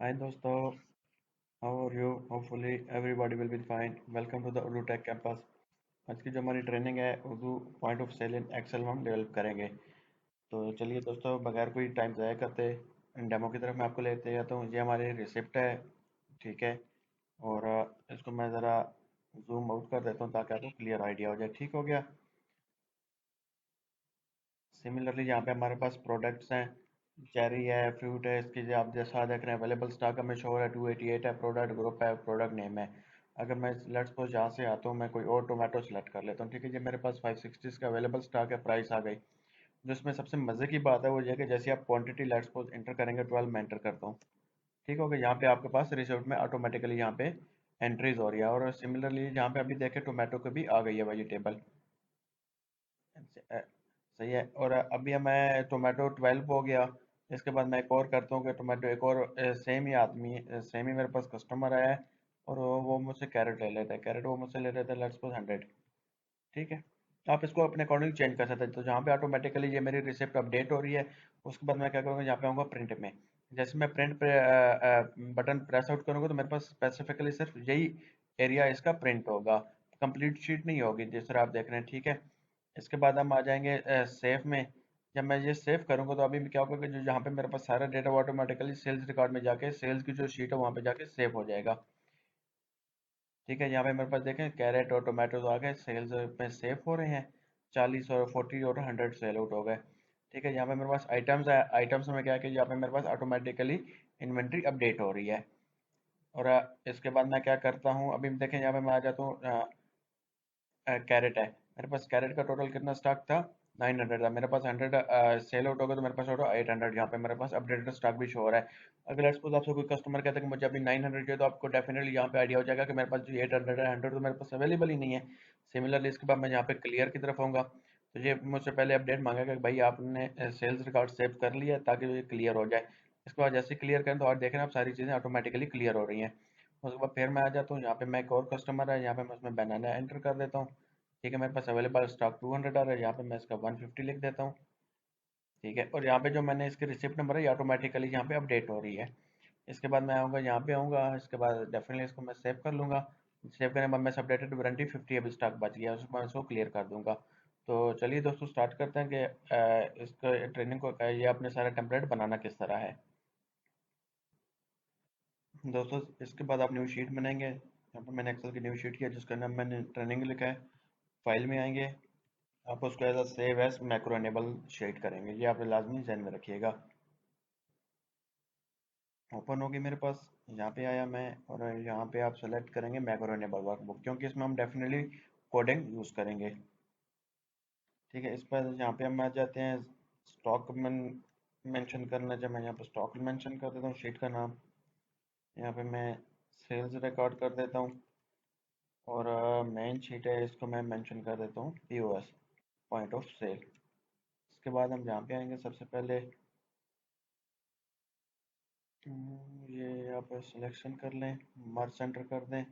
Hi दोस्तों, how are you? Hopefully everybody will be fine. Welcome to the Urdu Tech Campus. आज की जो हमारी ट्रेनिंग है उर्दू point of sale in Excel में हम डेवलप करेंगे। तो चलिए दोस्तों, बगैर कोई टाइम ज़ाया करते डेमो की तरफ मैं आपको लेते जाता हूँ। ये हमारी रिसिप्ट है, ठीक है। और इसको मैं ज़रा जूम आउट कर देता हूँ ताकि आपको क्लियर आइडिया हो जाए। ठीक हो गया। सिमिलरली यहाँ पे हमारे पास प्रोडक्ट्स हैं, चेरी है, फ्रूट है। इसकी जो आप जैसा देख रहे हैं अवेलेबल स्टॉक हमें शो हो रहा है 288 है, प्रोडक्ट ग्रुप है, प्रोडक्ट नेम है। अगर मैं लेट्स सपोज यहाँ से आता हूँ, मैं कोई और टोमेटो सेलेक्ट कर लेता हूँ, ठीक है। ये मेरे पास 560 का अवेलेबल स्टॉक है, प्राइस आ गई। जो इसमें सबसे मजे की बात है वो ये है कि जैसे आप क्वांटिटी लेट्स सपोज इंटर करेंगे, 12 मैं इंटर करता हूँ, ठीक हो गया। यहाँ पे आपके पास रिसिप्ट में ऑटोमेटिकली यहाँ पे एंट्रीज हो रही है। और सिमिलरली यहाँ पे अभी देखें टोमेटो की भी आ गई है वेजिटेबल, सही है। और अभी मैं टोमेटो 12 हो गया। इसके बाद मैं एक और करता हूँ कि टोमेटो एक और सेम ही आदमी, सेम ही मेरे पास कस्टमर आया है और वो मुझसे कैरेट ले लेता है। कैरेट वो मुझसे ले लेता है लेट्स सपोज 100, ठीक है। आप इसको अपने अकॉर्डिंग चेंज कर सकते हैं। तो जहाँ पे ऑटोमेटिकली ये मेरी रिसिप्ट अपडेट हो रही है, उसके बाद मैं क्या करूँगा, यहाँ पे आऊँगा प्रिंट में। जैसे मैं प्रिंट पे बटन प्रेस आउट करूँगा तो मेरे पास स्पेसिफिकली सिर्फ यही एरिया इसका प्रिंट होगा, कंप्लीट शीट नहीं होगी जिस तरह आप देख रहे हैं, ठीक है। इसके बाद हम आ जाएंगे सेव में। जब मैं ये सेव करूँगा तो अभी मैं क्या होगा कि जो यहाँ पे मेरे पास सारा डेटा ऑटोमेटिकली सेल्स रिकॉर्ड में जाके सेल्स की जो शीट है वहाँ पे जाके सेव हो जाएगा, ठीक है। यहाँ पे मेरे पास देखें कैरेट और टोमेटोज आ गए, सेल्स में सेव हो रहे हैं। 40 और 40 और 100 सेल आउट हो गए, ठीक है। यहाँ पे मेरे पास आइटम्स है, आइटम्स में क्या है कि यहाँ पे मेरे पास ऑटोमेटिकली इन्वेंट्री अपडेट हो रही है। और इसके बाद मैं क्या करता हूँ, अभी देखें यहाँ पे मैं आ जाता हूँ, कैरेट है। मेरे पास कैरेट का टोटल कितना स्टॉक था, 900 था। मेरे पास 100 सेल आउट होगा तो मेरे पास टोटल 800 यहाँ पे मेरे पास अपडेटेड स्टॉक भी शो हो रहा है। अगर लेट्स सपोज आपसे कोई कस्टमर कहता है कि मुझे अभी 900 चाहिए, तो आपको डेफिनेटली यहाँ पे आइडिया हो जाएगा कि मेरे पास जो 800 है, 100 तो मेरे पास अवेलेबल ही नहीं है। सिमिलरली इसके बाद मैं यहाँ पे क्लियर की तरफ आऊँगा तो ये मुझसे पहले अपडेट मांगेगा कि भाई आपने सेल्स रिकॉर्ड सेव कर लिया है, ताकि ये क्लियर हो जाए। इसके बाद जैसे क्लियर करें तो और देखें आप सारी चीज़ें ऑटोमेटिकली क्लियर हो रही हैं। उसके बाद फिर मैं आ जाता हूँ यहाँ पे, मैं एक और कस्टमर है, यहाँ पे मैं उसमें बनाना एंटर कर देता हूँ, ठीक है। मेरे पास अवेलेबल स्टॉक 200 आ रहा है, यहाँ पे मैं इसका 150 लिख देता हूँ, ठीक है। और यहाँ पे जो मैंने इसकी रिसिप्ट नंबर है ये ऑटोमेटिकली यहाँ पे अपडेट हो रही है। इसके बाद मैं आऊँगा यहाँ पे आऊँगा, इसके बाद डेफिनेटली इसको मैं सेव कर लूँगा। सेव करने के बाद मैं अपडेटेड वारंटी 50 अभी स्टॉक बच गया, उसको मैं इसको क्लियर कर दूंगा। तो चलिए दोस्तों स्टार्ट करते हैं कि इसका ट्रेनिंग को ये अपने सारा टेम्पलेट बनाना किस तरह है। दोस्तों इसके बाद आप न्यू शीट बनाएंगे। यहाँ पर मैंने एक्सेल की न्यू शीट किया जिसका नाम मैंने ट्रेनिंग लिखा है। फाइल में आएंगे, आप उसको as a save as macro enabled करेंगे, ये आप लाजमी ध्यान में रखिएगा। ओपन होगी मेरे पास, यहाँ पे आया मैं, और यहाँ पे आप सेलेक्ट करेंगे मैक्रो एनेबल वर्कबुक, क्योंकि इसमें हम डेफिनेटली कोडिंग यूज़ करेंगे, ठीक है। इस पर यहाँ पे हम आ जाते हैं स्टॉक मेंशन करना। जब मैं यहाँ पे स्टॉक मेंशन कर देता हूँ, शीट का नाम यहाँ पे मैं सेल्स रिकॉर्ड कर देता हूँ। और मेन शीट है, इसको मैं मेंशन कर देता हूँ पीओएस, पॉइंट ऑफ सेल। इसके बाद हम यहाँ पे आएंगे, सबसे पहले ये यहाँ पर सिलेक्शन कर लें, मर्ज सेंटर कर दें,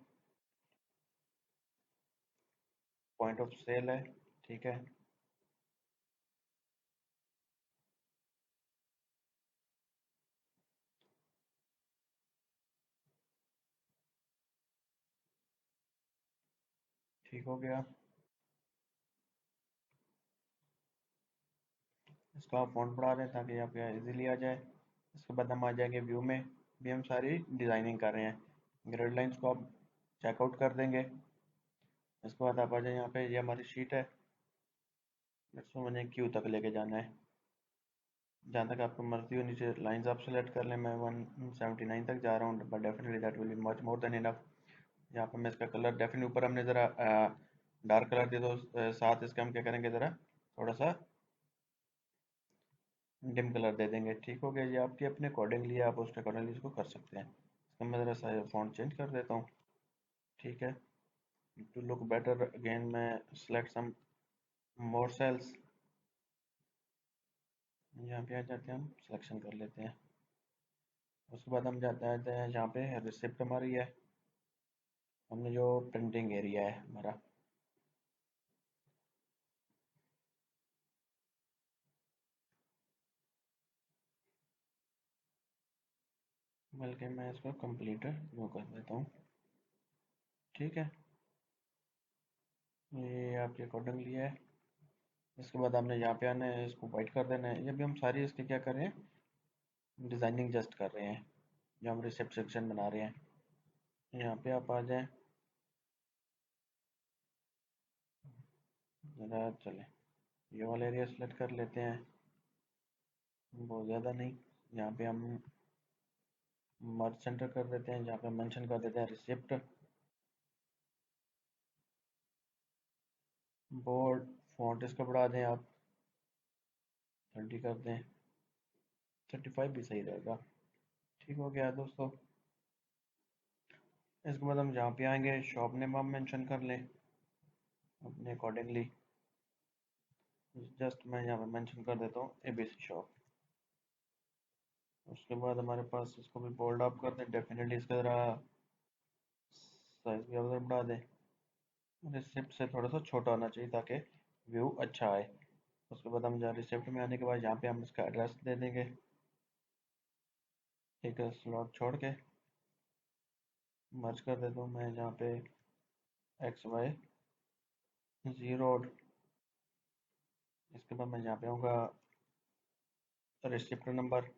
पॉइंट ऑफ सेल है, ठीक है। ठीक हो गया। इसको आप फ़ॉन्ट बढ़ा दें ताकि आप यहाँ इजीली आ जाए। इसके बाद हम आ जाएंगे व्यू में, भी हम सारी डिज़ाइनिंग कर रहे हैं। ग्रिड लाइंस को आप चेकआउट कर देंगे। इसके बाद आप आ जाए यहाँ पे, ये हमारी शीट है, इसको मैंने क्यू तक लेके जाना है। जहाँ तक आपको मर्जी हो नीचे लाइंस आप सेलेक्ट कर लें। मैं 179 तक जा रहा हूँ, but definitely that will be much more than enough. यहाँ पे मैं इसका कलर डेफिनेटली ऊपर हमने ज़रा डार्क कलर दे दो, साथ इसका हम क्या करेंगे, ज़रा थोड़ा सा डिम कलर दे देंगे, ठीक हो गया। ये आपके अपने अकॉर्डिंगली आप उसके अकॉर्डिंगली इसको कर सकते हैं। इसका मैं ज़रा सा फॉन्ट चेंज कर देता हूँ, ठीक है। टू लुक बेटर अगेन मैं सेलेक्ट सम मोर सेल्स, यहाँ पे आ जाते हैं, हम सिलेक्शन कर लेते हैं। उसके बाद हम जाते हैं यहाँ पे रिसिप्ट हमारी है, हमने जो प्रिंटिंग एरिया है हमारा, बल्कि मैं इसको कंप्लीट यूँ कर देता हूँ। ठीक है, ये आपके अकॉर्डिंगली है। इसके बाद आपने यहाँ पे आना है, इसको वाइट कर देना है। ये भी हम सारी इसके क्या कर रहे हैं, डिज़ाइनिंग जस्ट कर रहे हैं, जो हम रिसिप्ट सेक्शन बना रहे हैं। यहाँ पे आप आ जाएं, ज़रा चले ये वाला एरिया सेलेक्ट कर लेते हैं, बहुत ज़्यादा नहीं। यहाँ पे हम मर्ज सेंटर कर देते हैं, जहाँ पे मेंशन कर देते हैं रिसिप्ट। बोर्ड फॉन्ट इसका बढ़ा दें आप, 30 कर दें, 35 भी सही रहेगा। ठीक हो गया दोस्तों। इसके बाद हम जहाँ पे आएंगे शॉप नेम आप मेंशन कर लें अपने अकॉर्डिंगली। जस्ट मैं यहाँ पे मेंशन कर देता हूँ ABC शॉप। उसके बाद हमारे पास इसको भी बोल्ड अप कर दें, डेफिनेटली इसका ज़रा साइज भी आप बढ़ा दें। रिसिप्ट से थोड़ा सा छोटा होना चाहिए ताकि व्यू अच्छा आए। उसके बाद हम जहाँ रिसिप्ट में आने के बाद यहाँ पे हम इसका एड्रेस दे देंगे, एक स्लॉट छोड़ के मर्ज कर देता हूँ मैं जहाँ पे XY 0। इसके बाद मैं यहाँ पे आऊँगा रिसिप्ट नंबर।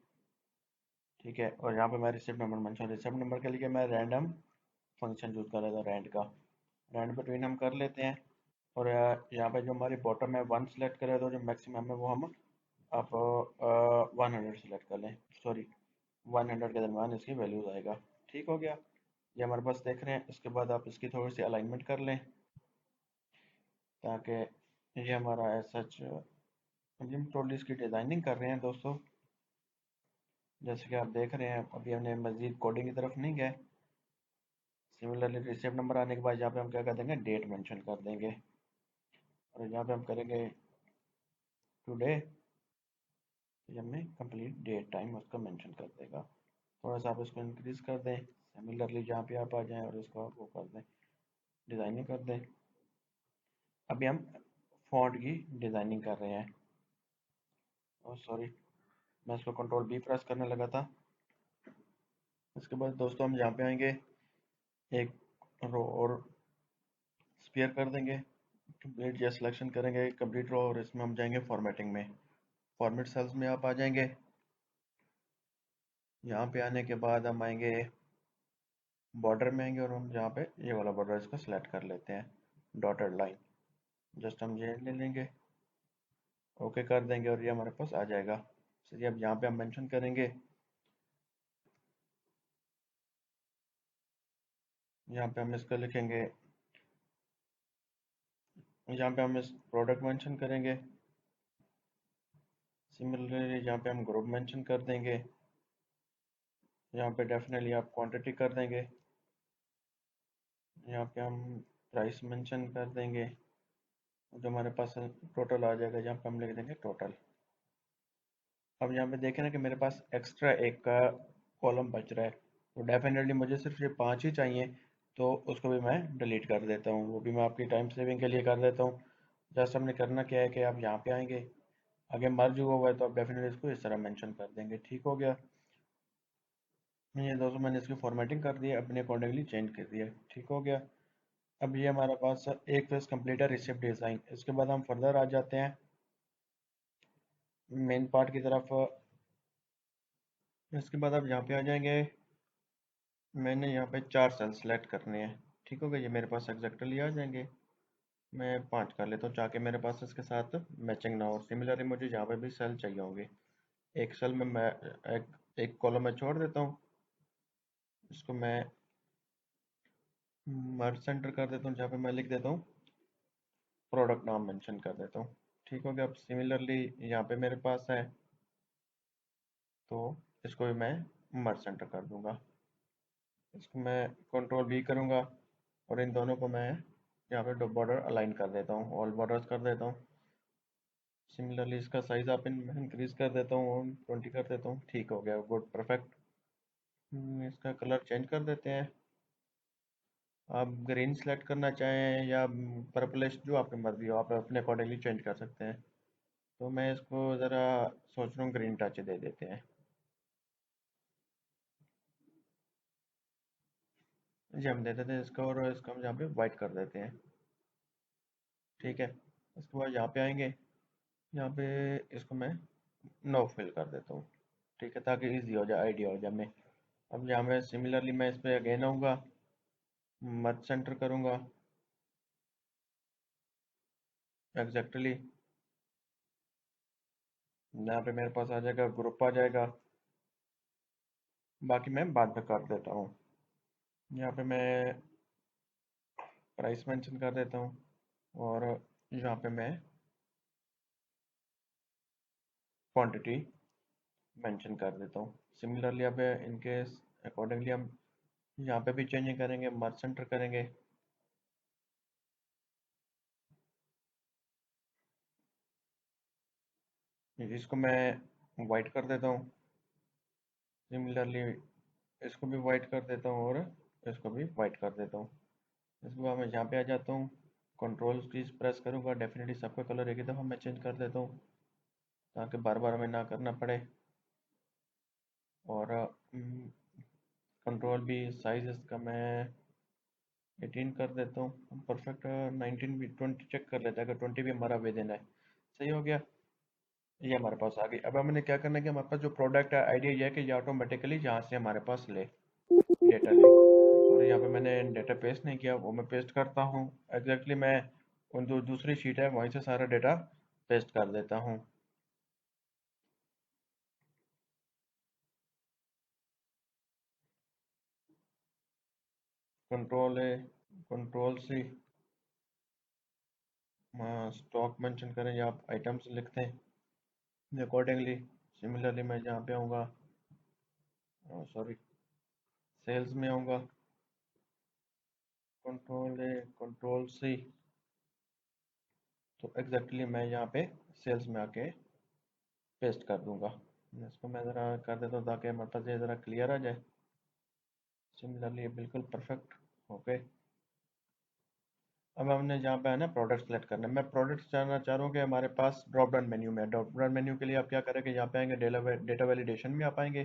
ठीक है, और यहाँ पे मैं receipt number mention, receipt number के लिए मैं रैंडम फंक्शन यूज़ कर लेता हूँ, रैंड का। रैंड बिटवीन हम कर लेते हैं। और यहाँ पे जो हमारी बॉटम है 1 सेलेक्ट करें, तो जो मैक्सिमम है वो हम आप 100 सेलेक्ट कर लें, सॉरी 100 के दरमियान इसकी वैल्यूज आएगा। ठीक हो गया, ये हमारे पास देख रहे हैं। इसके बाद आप इसकी थोड़ी सी अलाइनमेंट कर लें ताकि ये हमारा सच हम टोटली इसकी डिज़ाइनिंग कर रहे हैं दोस्तों। जैसे कि आप देख रहे हैं, अभी हमने मज़ीद कोडिंग की तरफ नहीं गए। सिमिलरली रिसिप्ट नंबर आने के बाद यहाँ पे हम क्या कर देंगे, डेट मेंशन कर देंगे। और यहाँ पे हम करेंगे टुडे, ये हमें कंप्लीट डेट टाइम उसका मेंशन कर देगा। थोड़ा सा आप इसको इंक्रीज कर दें। सिमिलरली जहाँ पे आप आ जाएं और इसको आप वो कर दें, डिज़ाइनिंग कर दें। अभी हम फॉन्ट की डिज़ाइनिंग कर रहे हैं। और सॉरी, मैं इसको कंट्रोल B प्रेस करने लगा था। इसके बाद दोस्तों हम यहाँ पे आएंगे, एक रो और स्पेयर कर देंगे, कंप्लीट या सिलेक्शन करेंगे कंप्लीट रो, और इसमें हम जाएंगे फॉर्मेटिंग में। फॉर्मेट सेल्स में आप आ जाएंगे। यहाँ पे आने के बाद हम आएंगे बॉर्डर में आएंगे, और हम यहाँ पे ये वाला बॉर्डर इसका सिलेक्ट कर लेते हैं, डॉटेड लाइन। जस्ट हम ये ले लेंगे, ओके कर देंगे, और ये हमारे पास आ जाएगा। चलिए अब यहाँ पे हम मेंशन करेंगे, यहाँ पे हम इसका लिखेंगे, यहाँ पे हम इस प्रोडक्ट मेंशन करेंगे। सिमिलरली यहाँ पे हम ग्रुप मेंशन कर देंगे। यहाँ पे डेफिनेटली आप क्वांटिटी कर देंगे। यहाँ पे हम प्राइस मेंशन कर देंगे, जो हमारे पास टोटल आ जाएगा, यहाँ पे हम लिख देंगे टोटल। अब यहाँ पे देखें ना कि मेरे पास एक्स्ट्रा एक का कॉलम बच रहा है, तो डेफिनेटली मुझे सिर्फ ये 5 ही चाहिए, तो उसको भी मैं डिलीट कर देता हूँ। वो भी मैं आपकी टाइम सेविंग के लिए कर देता हूँ। जस्ट हमने करना क्या है कि आप यहाँ पे आएंगे, आगे मर्ज हुआ हुआ है तो आप डेफिनेटली इसको इस तरह मेंशन कर देंगे। ठीक हो गया, ये दोस्तों मैंने इसकी फॉर्मेटिंग कर दी है, अपने अकॉर्डिंगली चेंज कर दिया। ठीक हो गया, अब ये हमारे पास एक फेस कंप्लीट है रिसिप्ट डिज़ाइन। इसके बाद हम फर्दर आ जाते हैं मेन पार्ट की तरफ। इसके बाद आप यहाँ पे आ जाएंगे, मैंने यहाँ पे 4 सेल सेलेक्ट करने हैं। ठीक हो गया, ये मेरे पास एग्जैक्टली आ जाएंगे। मैं 5 कर लेता हूँ ताकि मेरे पास इसके साथ मैचिंग ना हो। सिमिलरली मुझे यहाँ पे भी सेल चाहिए होंगे। एक सेल में मैं एक कॉलम में छोड़ देता हूँ, इसको मैं मर्ज सेंटर कर देता हूँ, जहाँ पे मैं लिख देता हूँ प्रोडक्ट नाम मेंशन कर देता हूँ। ठीक हो गया, अब सिमिलरली यहाँ पे मेरे पास है, तो इसको भी मैं मर्ज सेंटर कर दूंगा। इसको मैं कंट्रोल B करूँगा, और इन दोनों को मैं यहाँ पे बॉर्डर अलाइन कर देता हूँ, ऑल बॉर्डर्स कर देता हूँ। सिमिलरली इसका साइज आप इंक्रीज कर देता हूँ, 20 कर देता हूँ। ठीक हो गया, गुड परफेक्ट। इसका कलर चेंज कर देते हैं, आप ग्रीन सेलेक्ट करना चाहें या पर्पलिश, जो आपकी मर्जी हो, आप अपने अकॉर्डिंगली चेंज कर सकते हैं। तो मैं इसको ज़रा सोच रहा हूँ ग्रीन टच दे देते हैं। ये हम दे देते हैं इसको, और इसको हम यहाँ पे वाइट कर देते हैं। ठीक है, उसके बाद यहाँ पे आएंगे, यहाँ पे इसको मैं नो फिल कर देता हूँ। ठीक है, ताकि इजी हो जाए, आइडिया हो जाए हमें। अब यहाँ मैं सिमिलरली मैं इस पे अगेन आऊँगा, मर्ज सेंटर करूँगा एग्जैक्टली। यहाँ पे मेरे पास आ जाएगा, ग्रुप आ जाएगा। बाकी मैं बाद में कर देता हूँ। यहाँ पे मैं प्राइस मेंशन कर देता हूँ, और यहाँ पे मैं क्वांटिटी मेंशन कर देता हूँ। सिमिलरली यहाँ पे इनके अकॉर्डिंगली हम यहाँ पे भी चेंजिंग करेंगे, मर्ज सेंटर करेंगे। इसको मैं वाइट कर देता हूँ। सिमिलरली इसको भी वाइट कर देता हूँ, और इसको भी वाइट कर देता हूँ। इसके बाद मैं यहाँ पे आ जाता हूँ, कंट्रोल कीज प्रेस करूँगा, डेफिनेटली सबका कलर एक ही दफ़ा मैं चेंज कर देता हूँ, ताकि बार बार हमें ना करना पड़े। और कंट्रोल भी साइज इसका मैं 18 कर देता हूँ। परफेक्ट 19 भी, 20 चेक कर लेते हैं, अगर 20 भी हमारा विद इन है। सही हो गया, ये हमारे पास आ गई। अब हमने क्या करना है कि हमारे पास जो प्रोडक्ट है, आइडिया ये है कि ये ऑटोमेटिकली यहाँ से हमारे पास ले, डेटा ले। सॉरी, यहाँ पे मैंने डेटा पेस्ट नहीं किया, वो मैं पेस्ट करता हूँ। एग्जैक्टली मैं उन जो दूसरी शीट है वहीं से सारा डेटा पेस्ट कर देता हूँ। Control A, control C, stock mention करें या आप आइटम्स लिखते हैं अकॉर्डिंगली। सिमिलरली मैं यहाँ पे आऊँगा, सॉरी, सेल्स में आऊँगा, कंट्रोल ए, कंट्रोल सी। तो एग्जैक्टली मैं यहाँ पे सेल्स में आके पेस्ट कर दूंगा। इसको मैं ज़रा कर देता हूँ ताकि हमारे पास ये ज़रा क्लियर आ जाए। सिमिलरली ये बिल्कुल परफेक्ट। ओके, अब हमने जहाँ पे है ना प्रोडक्ट सेलेक्ट करना है, मैं प्रोडक्ट जानना चाह रहा हूँ कि हमारे पास ड्रॉप डाउन मेन्यू में, ड्रॉप डाउन मेन्यू के लिए आप क्या करेंगे, यहाँ पे आएंगे, डेटा वैलिडेशन में आप आएंगे।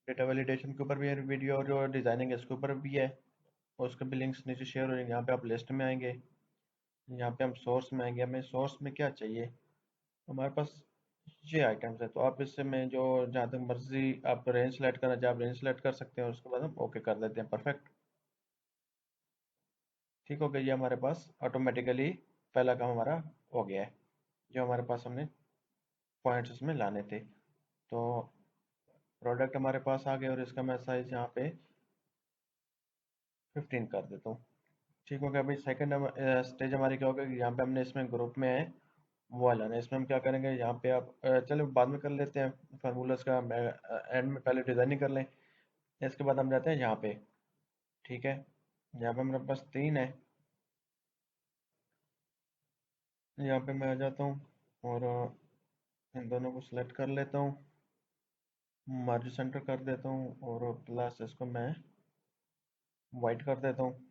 डेटा वैलिडेशन के ऊपर भी वीडियो, और जो डिज़ाइनिंग है इसके ऊपर भी है, और उसके भी लिंक्स नीचे शेयर हो जाएंगे। यहाँ पे आप लिस्ट में आएंगे, यहाँ पे हम सोर्स में आएंगे। हमें सोर्स में क्या चाहिए, हमारे पास ये आइटम्स है, तो आप इससे में जो जहाँ तक मर्जी आप रेंज सेलेक्ट करना चाहे आप रेंज सेलेक्ट कर सकते हैं, और उसके बाद हम ओके कर देते हैं। परफेक्ट, ठीक हो गया। ये हमारे पास ऑटोमेटिकली पहला काम हमारा हो गया है, जो हमारे पास हमने पॉइंट्स इसमें लाने थे। तो प्रोडक्ट हमारे पास आ गए, और इसका मैं साइज यहाँ पे 15 कर देता हूँ। ठीक हो गया। अभी सेकंड स्टेज हमारी क्या होगा कि यहाँ पे हमने इसमें ग्रुप में है वो लाना है। इसमें हम क्या करेंगे, यहाँ पे आप चलो बाद में कर लेते हैं फार्मूलाज का, एंड में पहले डिज़ाइनिंग कर लें। इसके बाद हम जाते हैं यहाँ पे। ठीक है, यहाँ पे मेरे पास 3 है, यहाँ पे मैं आ जाता हूँ, और इन दोनों को सिलेक्ट कर लेता हूँ, मार्जिन सेंटर कर देता हूँ, और प्लस इसको मैं वाइट कर देता हूँ।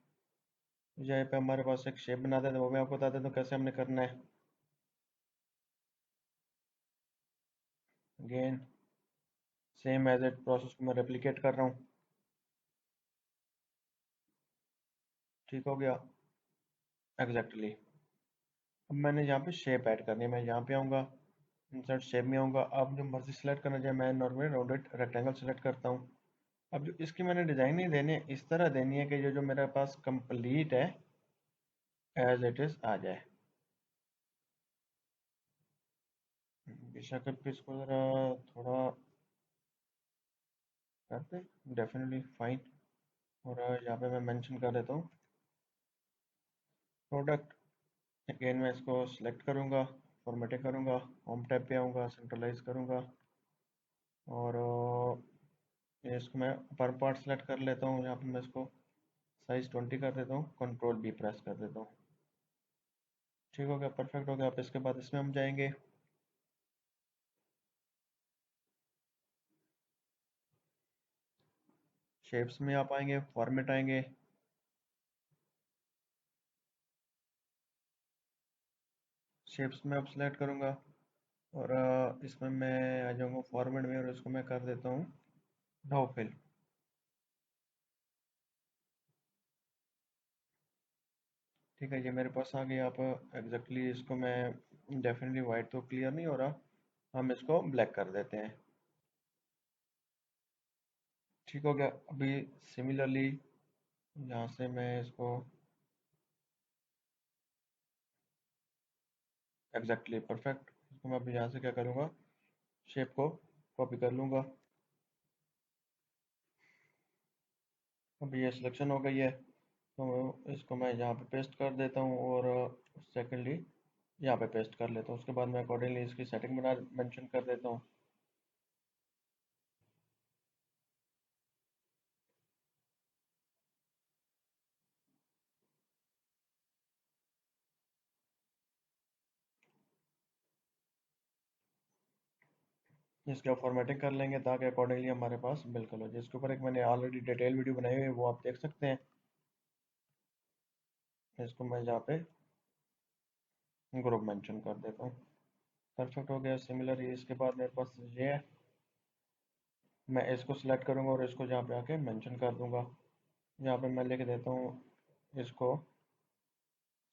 यहाँ पे हमारे पास एक शेप बना देते हैं, वो मैं आपको बता देता हूँ कैसे हमने करना है। Again same as it process को मैं रेप्लिकेट कर रहा हूँ। ठीक हो गया, एग्जैक्टली। अब मैंने यहाँ पे शेप ऐड करनी है, मैं यहाँ पे आऊँगा, इंसर्ट शेप में आऊँगा। आप जो मर्जी सेलेक्ट करना चाहे, मैं नॉर्मली राउंडेड रेक्टेंगल सेलेक्ट करता हूँ। अब जो इसकी मैंने डिज़ाइन नहीं देनी है, इस तरह देनी है कि जो जो मेरे पास कंप्लीट है एज इट इज़ आ जाए। बेशक अब इसको ज़रा थोड़ा करते, डेफिनेटली फाइन। और यहाँ पे मैं मेंशन कर देता हूँ प्रोडक्ट। अगेन मैं इसको सिलेक्ट करूँगा, फॉर्मेटिंग करूँगा, होम टैब पे आऊँगा, सेंट्रलाइज करूँगा, और इसको मैं पर पार्ट सेलेक्ट कर लेता हूँ। यहाँ पे मैं इसको साइज 20 कर देता हूँ, कंट्रोल बी प्रेस कर देता हूँ। ठीक हो गया, परफेक्ट हो गया। आप इसके बाद इसमें हम जाएंगे, शेप्स में आप आएंगे, फॉर्मेट आएंगे, शेप्स में आप सेलेक्ट करूँगा, और इसमें मैं आ जाऊँगा फॉर्मेट में, और इसको मैं कर देता हूँ नो फिल। ठीक है, ये मेरे पास आ गया। आप एग्जैक्टली इसको मैं डेफिनेटली वाइट तो क्लियर नहीं हो रहा, हम इसको ब्लैक कर देते हैं। ठीक हो गया। अभी सिमिलरली यहाँ से मैं इसको एग्जैक्टली परफेक्ट, इसको मैं अभी यहाँ से क्या करूँगा, शेप को कॉपी कर लूँगा। अभी ये सिलेक्शन हो गई है, तो इसको मैं यहाँ पे पेस्ट कर देता हूँ और सेकेंडली यहाँ पे पेस्ट कर लेता हूँ। उसके बाद मैं अकॉर्डिंगली इसकी सेटिंग बना मेंशन कर देता हूँ। इसके फॉर्मेटिंग कर लेंगे ताकि अकॉर्डिंगली हमारे पास बिल्कुल हो। जिसके ऊपर एक मैंने ऑलरेडी डिटेल वीडियो बनाई हुई है, वो आप देख सकते हैं। इसको मैं यहाँ पे ग्रुप मेंशन कर देता हूँ। परफेक्ट हो गया। सिमिलरली इसके बाद मेरे पास ये है, मैं इसको सिलेक्ट करूँगा और इसको यहाँ पे आके मेंशन कर दूँगा। यहाँ पे मैं लिख देता हूँ इसको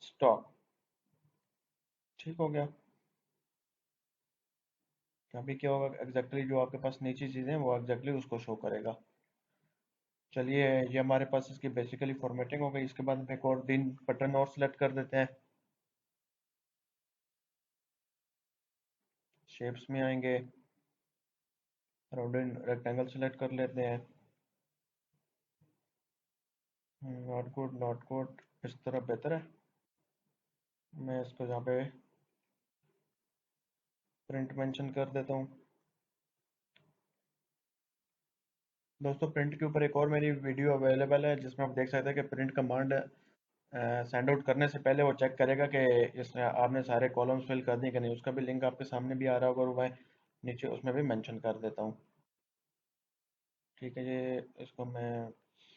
स्टॉक। ठीक हो गया। अभी क्या होगा, एग्जैक्टली जो आपके पास नीचे चीज़ें हैं वो एग्जैक्टली उसको शो करेगा। चलिए, ये हमारे पास इसकी बेसिकली फॉर्मेटिंग हो गई। इसके बाद हम एक और 3 बटन और सिलेक्ट कर देते हैं। शेप्स में आएंगे, राउंड रेक्टेंगल सेलेक्ट कर लेते हैं। नॉट गुड, नॉट गुड, इस तरह बेहतर है। मैं इसको यहाँ पे प्रिंट मेंशन कर देता हूँ। दोस्तों, प्रिंट के ऊपर एक और मेरी वीडियो अवेलेबल है जिसमें आप देख सकते हैं कि प्रिंट कमांड सेंड आउट करने से पहले वो चेक करेगा कि इसने आपने सारे कॉलम्स फिल कर दिए कि नहीं। उसका भी लिंक आपके सामने भी आ रहा होगा और मैं नीचे उसमें भी मेंशन कर देता हूँ। ठीक है, ये इसको मैं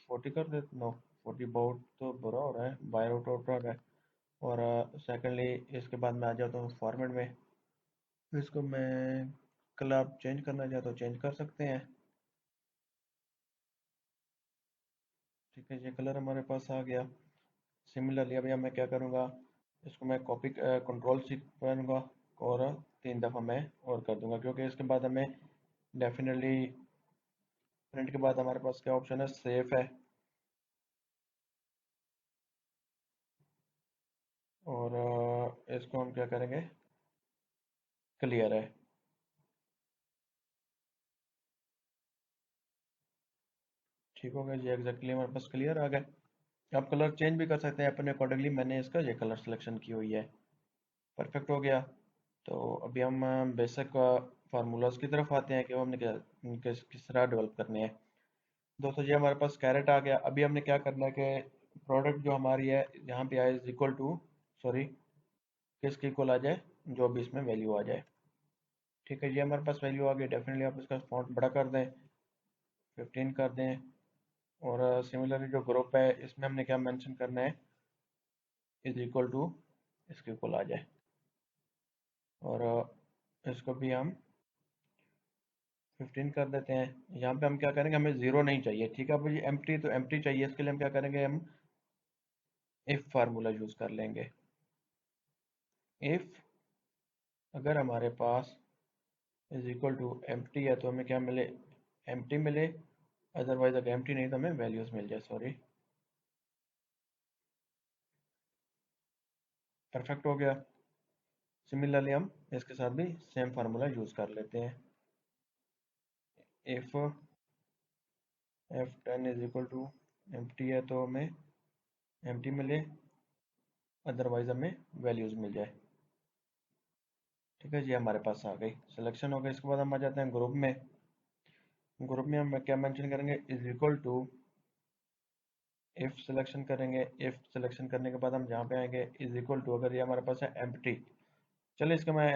40 कर देता हूँ। 40 बहुत तो बुरा हो रहा है, बाय आउट हो रहा है। और सेकेंडली इसके बाद मैं आ जाता हूँ फॉर्मेट में। इसको मैं कलर आप चेंज करना चाहता हूँ, चेंज कर सकते हैं। ठीक है, ये कलर हमारे पास आ गया। सिमिलरली अभी मैं क्या करूँगा, इसको मैं कॉपी कंट्रोल सी करूँगा और 3 दफ़ा मैं और कर दूंगा, क्योंकि इसके बाद हमें डेफिनेटली प्रिंट के बाद हमारे पास क्या ऑप्शन है, सेफ है। और इसको हम क्या करेंगे, क्लियर है। ठीक हो गया जी, एग्जैक्टली हमारे पास क्लियर आ गए। आप कलर चेंज भी कर सकते हैं अपने अकॉर्डिंगली। मैंने इसका ये कलर सिलेक्शन की हुई है। परफेक्ट हो गया। तो अभी हम बेसिक फार्मूलाज की तरफ आते हैं कि वो हमने किस तरह डेवलप करने हैं। दोस्तों, ये हमारे पास कैरेट आ गया। अभी हमने क्या करना है कि प्रोडक्ट जो हमारी है यहाँ पे आए इज इक्वल टू, सॉरी, किसके इक्वल आ जाए, जो भी इसमें वैल्यू आ जाए। ठीक है, ये हमारे पास वैल्यू आ गई। डेफिनेटली आप इसका फॉन्ट बड़ा कर दें, 15 कर दें। और सिमिलरली जो ग्रुप है इसमें हमने क्या मेंशन करना है, इज इक्वल टू इसके इक्वल आ जाए। और इसको भी हम 15 कर देते हैं। यहाँ पे हम क्या करेंगे, हमें जीरो नहीं चाहिए। ठीक है, अब ये एम्प्टी तो एम्प्टी चाहिए। इसके लिए हम क्या करेंगे, हम इफ फार्मूला यूज कर लेंगे। इफ अगर हमारे पास इज इक्वल टू एम्प्टी है तो हमें क्या मिले, एम्प्टी मिले। अदरवाइज अगर एम्प्टी नहीं तो हमें वैल्यूज मिल जाए, सॉरी। परफेक्ट हो गया। सिमिलरली हम इसके साथ भी सेम फार्मूला यूज कर लेते हैं। If F10 is equal to empty है तो हमें एम्प्टी मिले, अदरवाइज हमें वैल्यूज मिल जाए। ठीक है जी, हमारे पास आ गई, सिलेक्शन हो गई। इसके बाद हम आ जाते हैं ग्रुप में। ग्रुप में हम क्या मेंशन करेंगे, is equal to if selection करेंगे। इफ सिलेक्शन करने के बाद हम जहाँ पे आएंगे, इज इक्वल टू, अगर ये हमारे पास है एम्प्टी। चलिए इसका मैं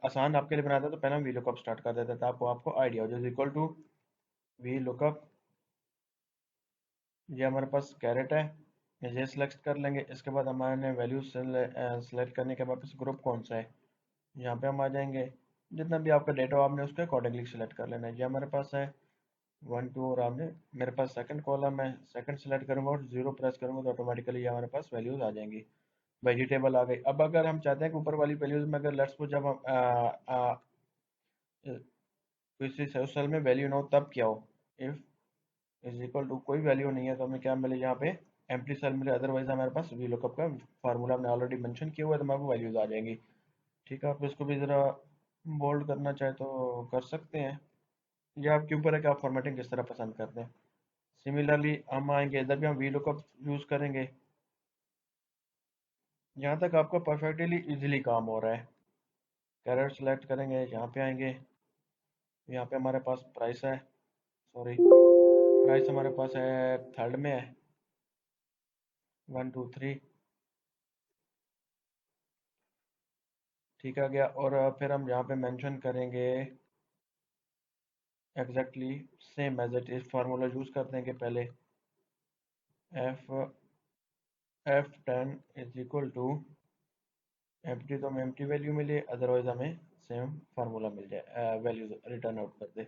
आसान आपके लिए बनाता तो पहले हम वी लुकअप स्टार्ट कर देते था, आपको आपको आइडिया हो जाए। Is equal to V lookup, ये हमारे पास कैरेट है, ये सिलेक्ट कर लेंगे। इसके बाद हमारे वैल्यू सेलेक्ट करने के बाद ग्रुप कौन सा है, यहाँ पे हम आ जाएंगे। जितना भी आपका डेटा हो आपने उसके अकॉर्डिंगली सेलेक्ट कर लेना है। ये हमारे पास है 1 2, और आपने, मेरे पास सेकंड कॉलम है, सेकंड सेलेक्ट करूंगा और जीरो प्रेस करूंगा तो ऑटोमेटिकली ये हमारे पास वैल्यूज आ जाएंगी। वेजिटेबल आ गई। अब अगर हम चाहते हैं कि ऊपर वाली वैल्यूज में अगर लेट्स सपोज जब हम किसी सेल में वैल्यू ना हो तब क्या हो, इफ इज इक्वल टू कोई वैल्यू नहीं है तो हमें क्या मिले, यहाँ पे एम्प्टी सेल मिले, अदरवाइज हमारे पास वी लुकअप का फार्मूला हमने ऑलरेडी मेंशन किया हुआ है तो हमारे वैल्यूज आ जाएंगी। ठीक है, आप इसको भी ज़रा बोल्ड करना चाहे तो कर सकते हैं, या आपके ऊपर है कि आप फॉर्मेटिंग किस तरह पसंद करते हैं। सिमिलरली हम आएंगे इधर भी हम वी लुकअप यूज़ करेंगे। यहाँ तक आपका परफेक्टली इजीली काम हो रहा है। कैरेट सेलेक्ट करेंगे, यहाँ पे आएंगे, यहाँ पे हमारे पास प्राइस है, सॉरी प्राइस हमारे पास है थर्ड में है, 1 2 3। ठीक आ गया। और फिर हम यहाँ पे मेंशन करेंगे exactly same as it is formula use कर देंगे पहले, if F10 is equal to empty, तो हमें एम्प्टी वैल्यू मिले, अदरवाइज हमें सेम फार्मूला मिल जाए, वैल्यू रिटर्न आउट कर दे।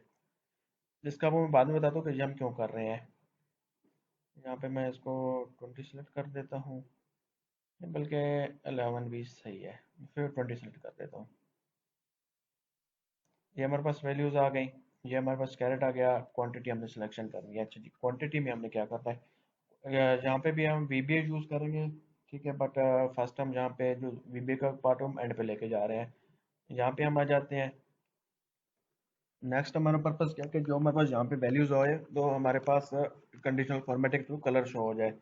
जिसका मैं बाद में बताता हूँ कि ये हम क्यों कर रहे हैं। यहाँ पे मैं इसको 20 सेलेक्ट कर देता हूँ, बल्कि 11 20 सही है, फिर 20 सेलेक्ट कर देता हूँ। ये हमारे पास वैल्यूज आ गई, ये हमारे पास कैरेट आ गया। क्वांटिटी हमने सिलेक्शन करनी है। अच्छा जी, क्वांटिटी में हमने क्या करना है, यहाँ पे भी हम VBA यूज़ करेंगे, ठीक है, बट फर्स्ट हम यहाँ पे जो VBA का पार्ट हम एंड पे लेके जा रहे हैं। यहाँ पे हम आ जाते हैं। नेक्स्ट हमारा पर्पस क्या है कि जो हमारे पास यहाँ पे वैल्यूज आए तो हमारे पास conditional formatting through colour show हो जाए।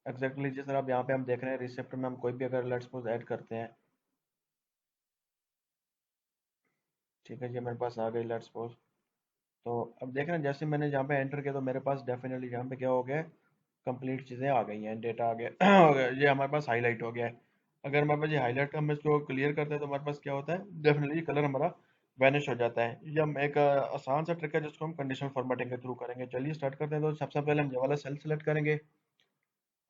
एग्जैक्टली जिस तरह अब यहाँ पे हम देख रहे हैं रिसिप्ट में हम कोई भी अगर लेट्स सपोज ऐड करते हैं, ठीक है जी, हमारे पास आ गई लेट्स सपोज। तो अब देख रहे हैं जैसे मैंने यहाँ पे एंटर किया तो मेरे पास डेफिनेटली यहाँ पे क्या हो गया, कंप्लीट चीज़ें आ गई हैं, डेटा आ गया हो गया, ये हमारे पास हाईलाइट हो गया है। अगर हमारे पास ये हाईलाइट का हम इसको क्लियर करते हैं तो हमारे पास क्या होता है, डेफिनेटली कलर हमारा वैनिश हो जाता है। ये हम एक आसान सा ट्रिक है जिसको हम कंडीशनल फॉर्मेटिंग के थ्रू करेंगे। चलिए स्टार्ट करते हैं। तो सबसे पहले हम ये वाला सेल सेलेक्ट करेंगे,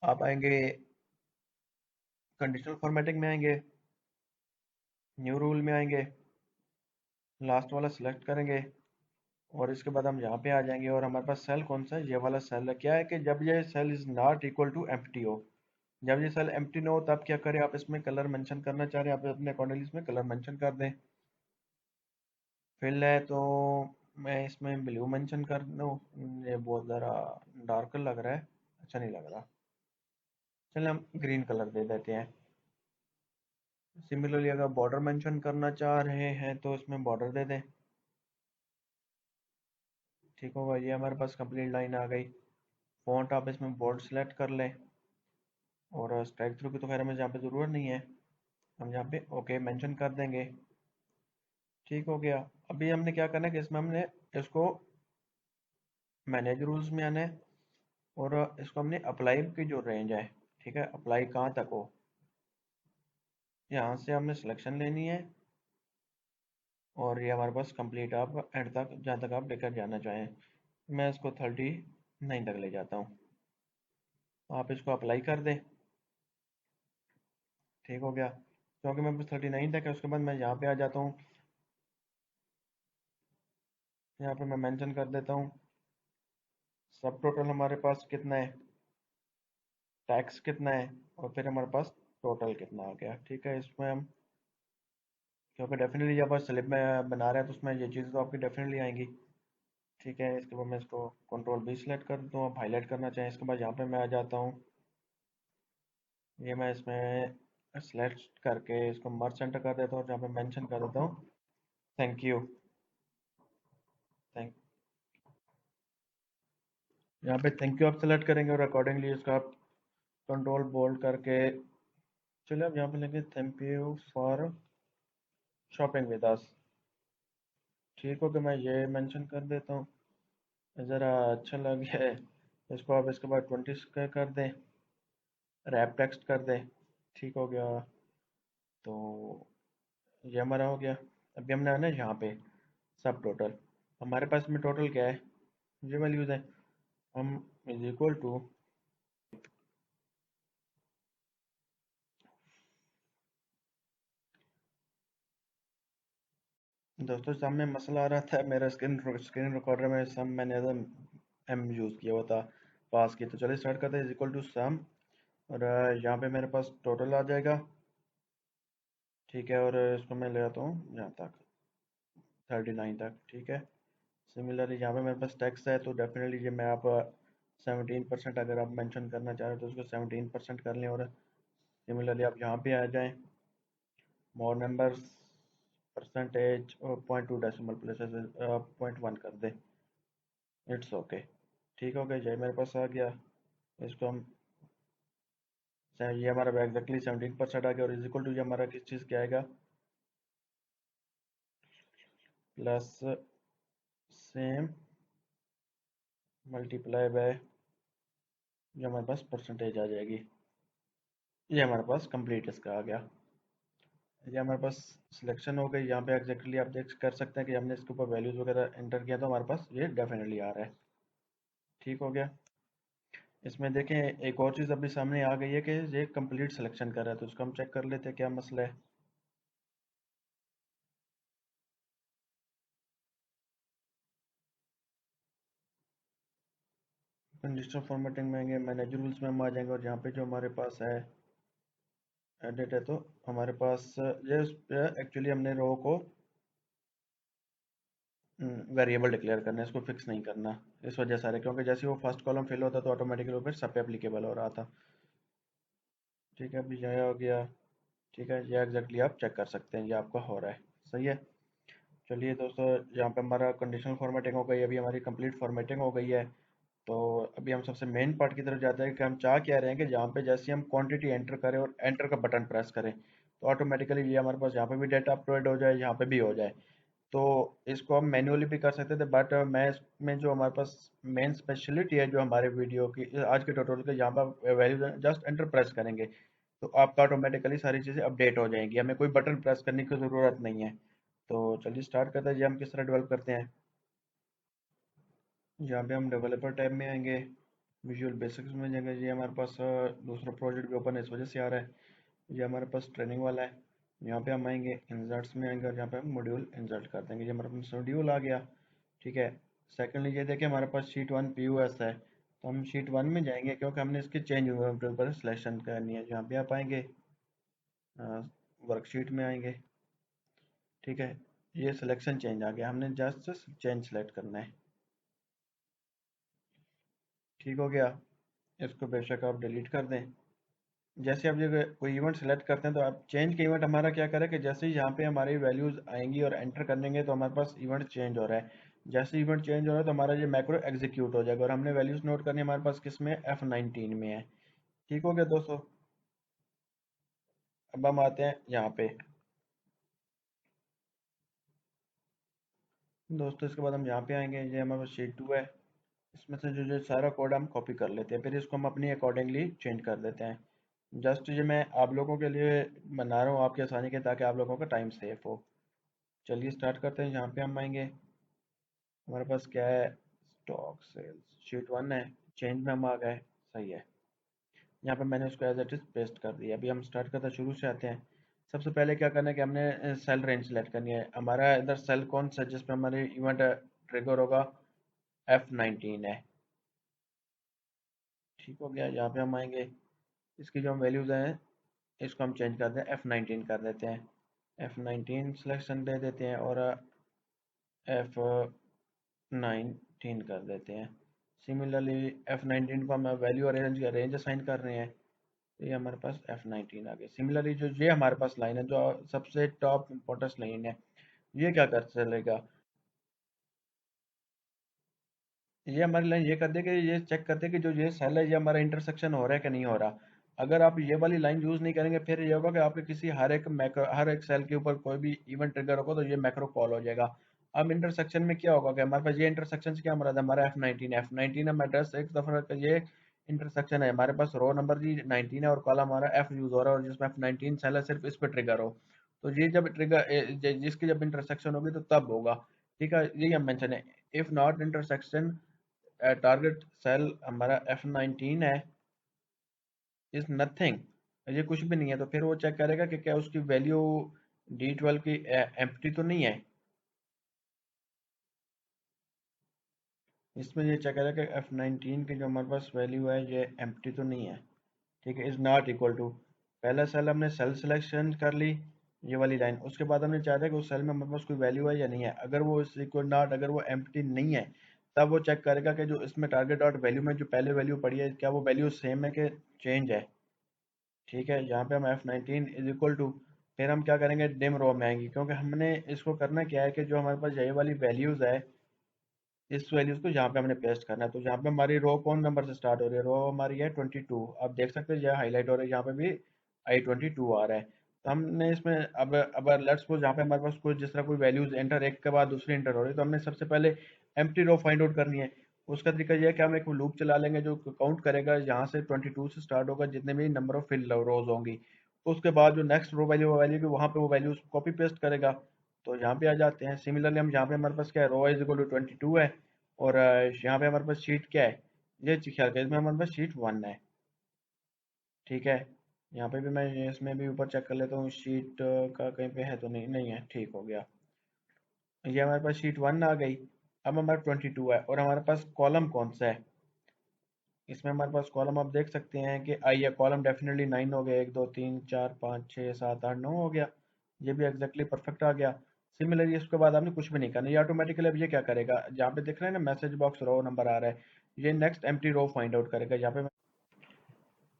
आप आएंगे कंडीशनल फॉर्मेटिंग में आएंगे, न्यू रूल में आएंगे, लास्ट वाला सिलेक्ट करेंगे, और इसके बाद हम यहाँ पे आ जाएंगे और हमारे पास सेल कौन सा है, ये वाला सेल है। क्या है कि जब ये cell is not equal to empty हो, जब ये सेल एम्प्टी ना हो तब क्या करें, आप इसमें कलर मेंशन करना चाह रहे हैं, आप अपने अकॉर्डिंगली इसमें कलर मेंशन कर दें। फिल है तो मैं इसमें ब्लू मेंशन कर दूँ, ये बहुत ज़रा डार्क लग रहा है, अच्छा नहीं लग रहा, चलिए हम ग्रीन कलर दे देते हैं। सिमिलरली अगर बॉर्डर मेंशन करना चाह रहे हैं तो इसमें बॉर्डर दे दें। ठीक होगा, ये हमारे पास कंप्लीट लाइन आ गई। फॉन्ट आप इसमें बोल्ड सेलेक्ट कर लें, और स्ट्राइक थ्रू की तो खैर हमें यहाँ पे ज़रूरत नहीं है, हम यहाँ पे ओके मेंशन कर देंगे। ठीक हो गया। अभी हमने क्या करना है कि इसमें हमने इसको मैनेज रूल्स में आना है, और इसको हमने अप्लाई की जो रेंज है, ठीक है, अप्लाई कहाँ तक हो, यहाँ से हमने सिलेक्शन लेनी है, और ये हमारे पास कंप्लीट आप एंड तक जहाँ तक आप लेकर जाना चाहें। मैं इसको 39 तक ले जाता हूँ, आप इसको अप्लाई कर दें। ठीक हो गया, क्योंकि मेरे पास 39 तक है। उसके बाद मैं यहाँ पे आ जाता हूँ, यहाँ पे मैं मेंशन कर देता हूँ सब टोटल हमारे पास कितना है, टैक्स कितना है, और फिर हमारे पास टोटल कितना आ गया। ठीक है, इसमें हम क्योंकि डेफिनेटली जब आप स्लिप में बना रहे हैं तो उसमें ये चीज़ तो आपकी डेफिनेटली आएंगी। ठीक है, इसके बाद मैं इसको कंट्रोल B सेलेक्ट कर दूँ, आप हाईलाइट करना चाहें। इसके बाद यहाँ पे मैं आ जाता हूँ, ये मैं इसमें सेलेक्ट करके इसको मर्ज सेंटर कर देता हूँ, जहाँ पे मेंशन कर देता हूँ थैंक यू। थैंक यहाँ पे थैंक यू आप सेलेक्ट करेंगे और अकॉर्डिंगली इसका आप कंट्रोल बोल्ड करके, चलिए अब यहाँ पे लेंगे thank you for shopping with us. ठीक हो, कि मैं ये मेंशन कर देता हूँ, ज़रा अच्छा लग गया है। इसको आप इसके बाद 20 कर दें, रैप टेक्स्ट कर दें। ठीक हो गया, तो ये हमारा हो गया। अभी हमने आना है यहाँ पे सब टोटल, हमारे पास में टोटल क्या है, ये वैल्यूज़ है, हम इज इक्वल टू, दोस्तों सामने मसला आ रहा था, मेरा स्क्रीन रिकॉर्डर में सम मैंने एम यूज़ किया हुआ था, पास किया। तो चलिए स्टार्ट करते हैं। इज इक्वल टू सम और यहाँ पे मेरे पास टोटल आ जाएगा। ठीक है, और इसको मैं ले आता हूँ यहाँ तक, 39 तक। ठीक है, सिमिलरली यहाँ पे मेरे पास टैक्स है, तो डेफिनेटली ये मैं आप 17% अगर आप मेंशन करना चाह रहे हो तो उसको 17% कर लें। और सिमिलरली आप यहाँ पे आ जाएं, मोर नंबर्स, परसेंटेज और 0.2 डेसिमल प्लेसेस 0.1 कर दे। It's okay. ठीक हो गया, ये मेरे पास आ गया। इसको हम, ये हमारा एग्जैक्टली 17% आ गया, और इज इक्वल टू ये हमारा किस चीज़ क्या आएगा, प्लस सेम मल्टीप्लाई बाय, जो हमारे पास परसेंटेज आ जाएगी। ये हमारे पास कंप्लीट इसका आ गया। ये हमारे पास सिलेक्शन हो गई। यहाँ पे एग्जैक्टली आप देख कर सकते हैं कि हमने इसके ऊपर वैल्यूज वगैरह एंटर किया तो हमारे पास ये डेफिनेटली आ रहा है। ठीक हो गया। इसमें देखें एक और चीज़ अभी सामने आ गई है कि ये कंप्लीट सिलेक्शन कर रहा है, तो उसको हम चेक कर लेते हैं क्या मसला है। कंडीशनल फॉर्मेटिंग में आएंगे, मैनेजर रूल्स में हम आ जाएंगे, और यहाँ पे जो हमारे पास है एडिट है, तो हमारे पास ये एक्चुअली हमने रो को वेरिएबल डिक्लेयर करना है, इसको फिक्स नहीं करना। इस वजह से क्योंकि जैसे वो फर्स्ट कॉलम फिल होता तो ऑटोमेटिकली फिर सब पे एप्लीकेबल हो रहा था। ठीक है, अभी यह हो गया। ठीक है, ये एग्जैक्टली आप चेक कर सकते हैं, ये आपका हो रहा है। सही है। चलिए दोस्तों, यहाँ पे हमारा कंडीशनल फॉर्मेटिंग हो गई, अभी हमारी कंप्लीट फॉर्मेटिंग हो गई है। तो अभी हम सबसे मेन पार्ट की तरफ जाते हैं कि हम चाह क्या रहे हैं कि जहाँ पे जैसे हम क्वांटिटी एंटर करें और एंटर का बटन प्रेस करें तो ऑटोमेटिकली ये हमारे पास यहाँ पे भी डेटा अपलोड हो जाए, यहाँ पे भी हो जाए। तो इसको हम मैन्युअली भी कर सकते थे, बट मैं इसमें जो हमारे पास मेन स्पेशलिटी है जो हमारे वीडियो की आज के ट्यूटोरियल के, यहाँ पर वैल्यू जस्ट एंटर प्रेस करेंगे तो आपका ऑटोमेटिकली सारी चीज़ें अपडेट हो जाएंगी, हमें कोई बटन प्रेस करने की ज़रूरत नहीं है। तो चलिए स्टार्ट करते हैं जी, हम किस तरह डेवलप करते हैं। यहाँ पे हम डेवलपर टैब में आएंगे, विजुअल बेसिक्स में जाएंगे। ये हमारे पास दूसरा प्रोजेक्ट भी ओपन है, इस वजह से आ रहा है। ये हमारे पास ट्रेनिंग वाला है। यहाँ पे हम आएंगे, इंसर्ट्स में आएंगे, और यहाँ पे हम मॉड्यूल इंसर्ट कर देंगे। ये हमारे पास मॉड्यूल आ गया। ठीक है। सेकेंडली ये देखिए हमारे पास शीट 1 POS है, तो हम शीट 1 में जाएंगे क्योंकि हमने इसके चेंज ऊपर सिलेक्शन करनी है। यहाँ पे आप आएंगे, वर्कशीट में आएंगे। ठीक है, ये सिलेक्शन चेंज आ गया, हमने जस्ट चेंज सेलेक्ट करना है। ठीक हो गया। इसको बेशक आप डिलीट कर दें। जैसे आप ये कोई इवेंट सेलेक्ट करते हैं तो आप चेंज के इवेंट हमारा क्या करें कि जैसे ही यहाँ पे हमारी वैल्यूज आएंगी और एंटर करेंगे तो हमारे पास इवेंट चेंज हो रहा है। जैसे इवेंट चेंज हो रहा है तो हमारा ये मैक्रो एग्जीक्यूट हो जाएगा, और हमने वैल्यूज नोट करनी है हमारे पास किस में, F19 में है। ठीक हो गया दोस्तों। अब हम आते हैं यहाँ पे दोस्तों, इसके बाद हम यहाँ पे आएंगे, ये हमारे पास शीट 2 है। इसमें से जो जो सारा कोड हम कॉपी कर लेते हैं, फिर इसको हम अपनी अकॉर्डिंगली चेंज कर देते हैं। जस्ट ये मैं आप लोगों के लिए बना रहा हूँ आपकी आसानी के, ताकि आप लोगों का टाइम सेफ हो। चलिए स्टार्ट करते हैं। यहाँ पे हम आएंगे, हमारे पास क्या है, स्टॉक सेल्स शीट 1 है, चेंज में हम आ गए। सही है। यहाँ पे मैंने उसको एज इट इज पेस्ट कर दिया। अभी हम स्टार्ट करते हैं, शुरू से आते हैं। सबसे पहले क्या करना है कि हमने सेल रेंज सेलेक्ट करनी है। हमारा इधर सेल कौन सा है जिसमें हमारे इवेंट ट्रिगर होगा, F19 है। ठीक हो गया। यहाँ पे हम आएंगे, इसकी जो हम वैल्यूज हैं इसको हम चेंज कर दें, F19 कर देते हैं। F19 सिलेक्शन दे देते हैं और F19 कर देते हैं। सिमिलरली F19 को हम वैल्यू और रेंज असाइन कर रहे हैं, तो ये हमारे पास F19 आ गया। सिमिलरली जो ये हमारे पास लाइन है, जो सबसे टॉप इंपॉर्टेंस लाइन है, ये क्या कर चलेगा, ये हमारी लाइन ये कर दे कि ये चेक कर दे कि जो ये सेल है ये हमारा इंटरसेक्शन हो रहा है कि नहीं हो रहा। अगर आप ये वाली लाइन यूज नहीं करेंगे फिर ये होगा कि आपके किसी हर एक सेल के ऊपर कोई भी इवेंट ट्रिगर होगा तो ये मैक्रो कॉल हो जाएगा। अब इंटरसेक्शन में क्या होगा कि हमारे पास ये इंटरसेक्शन से क्या हमारा हमारा F19 है एड्रेस एक दफा का ये इंटरसेक्शन है, हमारे पास रो नंबर जी 19 है और कॉलम हमारा F यूज हो रहा है, और जिसमें F19 सेल है सिर्फ इस पे ट्रिगर हो। तो ये जब ट्रिगर जिसकी जब इंटरसेक्शन होगी तो तब होगा। ठीक है, ये हम मेंशन है। If not intersection target cell हमारा F19 है, इज नथिंग, ये कुछ भी नहीं है, तो फिर वो चेक करेगा कि क्या उसकी वैल्यू D12 की एम्प्टी तो नहीं है। इसमें ये चेक करेगा कि F19 की जो हमारे पास वैल्यू है ये एम्प्टी तो नहीं है। ठीक है, इज नॉट इक्वल टू, पहला सेल हमने सेल सिलेक्शन कर ली, ये वाली लाइन, उसके बाद हमने चाहता है कि उस सेल में हमारे पास कोई वैल्यू है या नहीं है, अगर वो इज इक्वल नॉट, अगर वो एम्प्टी नहीं है, तब वो चेक करेगा कि जो इसमें टारगेट डॉट वैल्यू में जो पहले वैल्यू पड़ी है क्या वो वैल्यू सेम है कि चेंज है। ठीक है, यहाँ पे हम F19 इज इक्वल टू, फिर हम क्या करेंगे, डिम रो में आएंगे, क्योंकि हमने इसको करना क्या है कि जो हमारे पास ये वाली वैल्यूज है, इस वैल्यूज को यहाँ पे हमने पेस्ट करना है। तो यहाँ पे हमारी रो कौन नंबर से स्टार्ट हो रही है, रो हमारी है 22, आप देख सकते हैं यहाँ हाईलाइट हो रहा है, यहाँ पे भी I22 आ रहा है। तो हमने इसमें अब लेट्स सपोज यहाँ पे हमारे पास कोई जिस तरह कोई वैल्यूज एंटर, एक के बाद दूसरी एंटर हो रही है, तो हमने सबसे पहले एम्प्टी रो फाइंड आउट करनी है। उसका तरीका यह है कि हम एक लूप चला लेंगे जो काउंट करेगा, यहाँ से 22 से स्टार्ट होगा जितने भी नंबर ऑफ फिल रोज होंगी, उसके बाद जो नेक्स्ट रो वैल्यू की वहाँ पे वो वैल्यूज कॉपी पेस्ट करेगा। तो यहाँ पे आ जाते हैं। सिमिलरली हम यहाँ पे हमारे पास क्या है, रो इज इक्वल टू 22 है, और यहाँ पे हमारे पास शीट क्या है, ये ख्याल करें इसमें हमारे पास शीट 1 है। ठीक है, यहाँ पे भी मैं इसमें भी ऊपर चेक कर लेता हूँ, शीट का कहीं पे है तो नहीं, नहीं है, ठीक हो गया। ये हमारे पास शीट 1 आ गई। अब हमारा 22 है, और हमारे पास कॉलम कौन सा है, इसमें हमारे पास कॉलम आप देख सकते हैं कि आई है, कॉलम डेफिनेटली 9 हो गया, 1 2 3 4 5 6 7 8 9 हो गया, ये भी एग्जैक्टली परफेक्ट आ गया। सिमिलरली इसके बाद आपने कुछ भी नहीं करना, ये ऑटोमेटिकली अब ये क्या करेगा, जहाँ पे दिख रहा है ना मैसेज बॉक्स रो नंबर आ रहा है, ये नेक्स्ट एम्प्टी रो फाइंड आउट करेगा। यहाँ पे